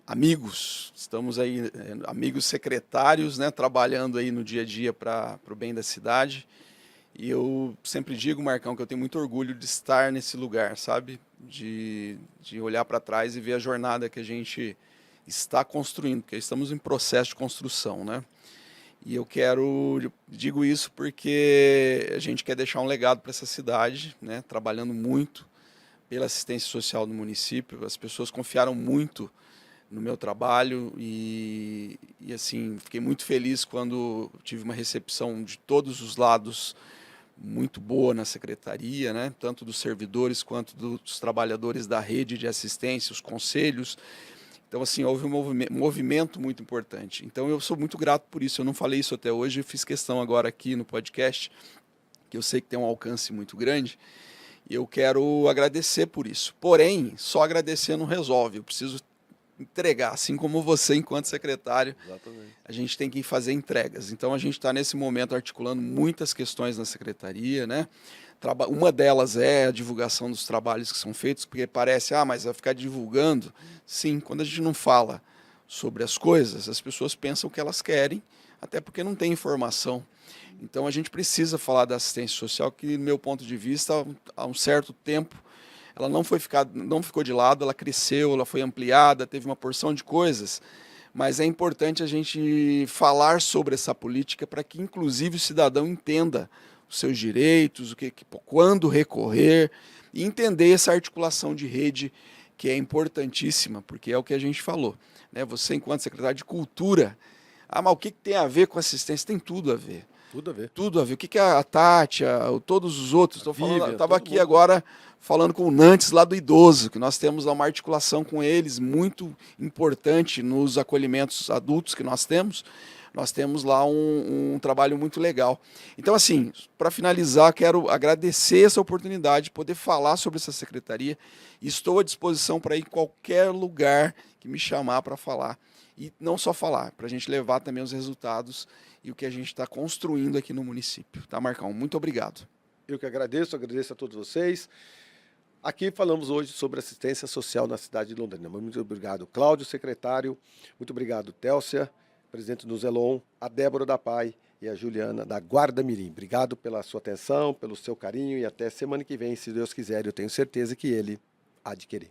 amigos, estamos aí, amigos secretários, né, trabalhando aí no dia a dia para o bem da cidade. E eu sempre digo, Marcão, que eu tenho muito orgulho de estar nesse lugar, sabe? De olhar para trás e ver a jornada que a gente está construindo, porque estamos em processo de construção, né? E digo isso porque a gente quer deixar um legado para essa cidade, né? Trabalhando muito pela assistência social do município. As pessoas confiaram muito no meu trabalho e assim, fiquei muito feliz quando tive uma recepção de todos os lados muito boa na secretaria, né? Tanto dos servidores quanto dos trabalhadores da rede de assistência, os conselhos. Então, assim, houve um movimento muito importante. Então, eu sou muito grato por isso. Eu não falei isso até hoje, eu fiz questão agora aqui no podcast, que eu sei que tem um alcance muito grande, e eu quero agradecer por isso. Porém, só agradecer não resolve. Eu preciso entregar, assim como você, enquanto secretário, Exatamente. a gente tem que fazer entregas. Então, a gente está, nesse momento, articulando muitas questões na secretaria, né? Uma delas é a divulgação dos trabalhos que são feitos, porque parece, mas vai ficar divulgando. Sim, quando a gente não fala sobre as coisas, as pessoas pensam o que elas querem, até porque não tem informação. Então, a gente precisa falar da assistência social, que, do meu ponto de vista, há um certo tempo, ela não ficou de lado, ela cresceu, ela foi ampliada, teve uma porção de coisas, mas é importante a gente falar sobre essa política para que, inclusive, o cidadão entenda os seus direitos, quando recorrer, e entender essa articulação de rede que é importantíssima, porque é o que a gente falou, né? Você, enquanto secretário de Cultura, mas o que tem a ver com assistência? Tem tudo a ver. Tudo a ver. Tudo a ver. O que a Tati, todos os outros, Vivian, estava todo aqui mundo. agora falando com o Nantes lá do idoso, que nós temos lá uma articulação com eles muito importante nos acolhimentos adultos que nós temos lá um trabalho muito legal. Então, assim, para finalizar, quero agradecer essa oportunidade de poder falar sobre essa secretaria e estou à disposição para ir em qualquer lugar que me chamar para falar. E não só falar, para a gente levar também os resultados e o que a gente está construindo aqui no município. Tá, Marcão? Muito obrigado. Eu que agradeço a todos vocês. Aqui falamos hoje sobre assistência social na cidade de Londrina. Muito obrigado, Cláudio, secretário. Muito obrigado, Télcia, presidente do Zelon, a Débora da PAI e a Juliana da Guarda Mirim. Obrigado pela sua atenção, pelo seu carinho e até semana que vem, se Deus quiser. Eu tenho certeza que ele há de querer.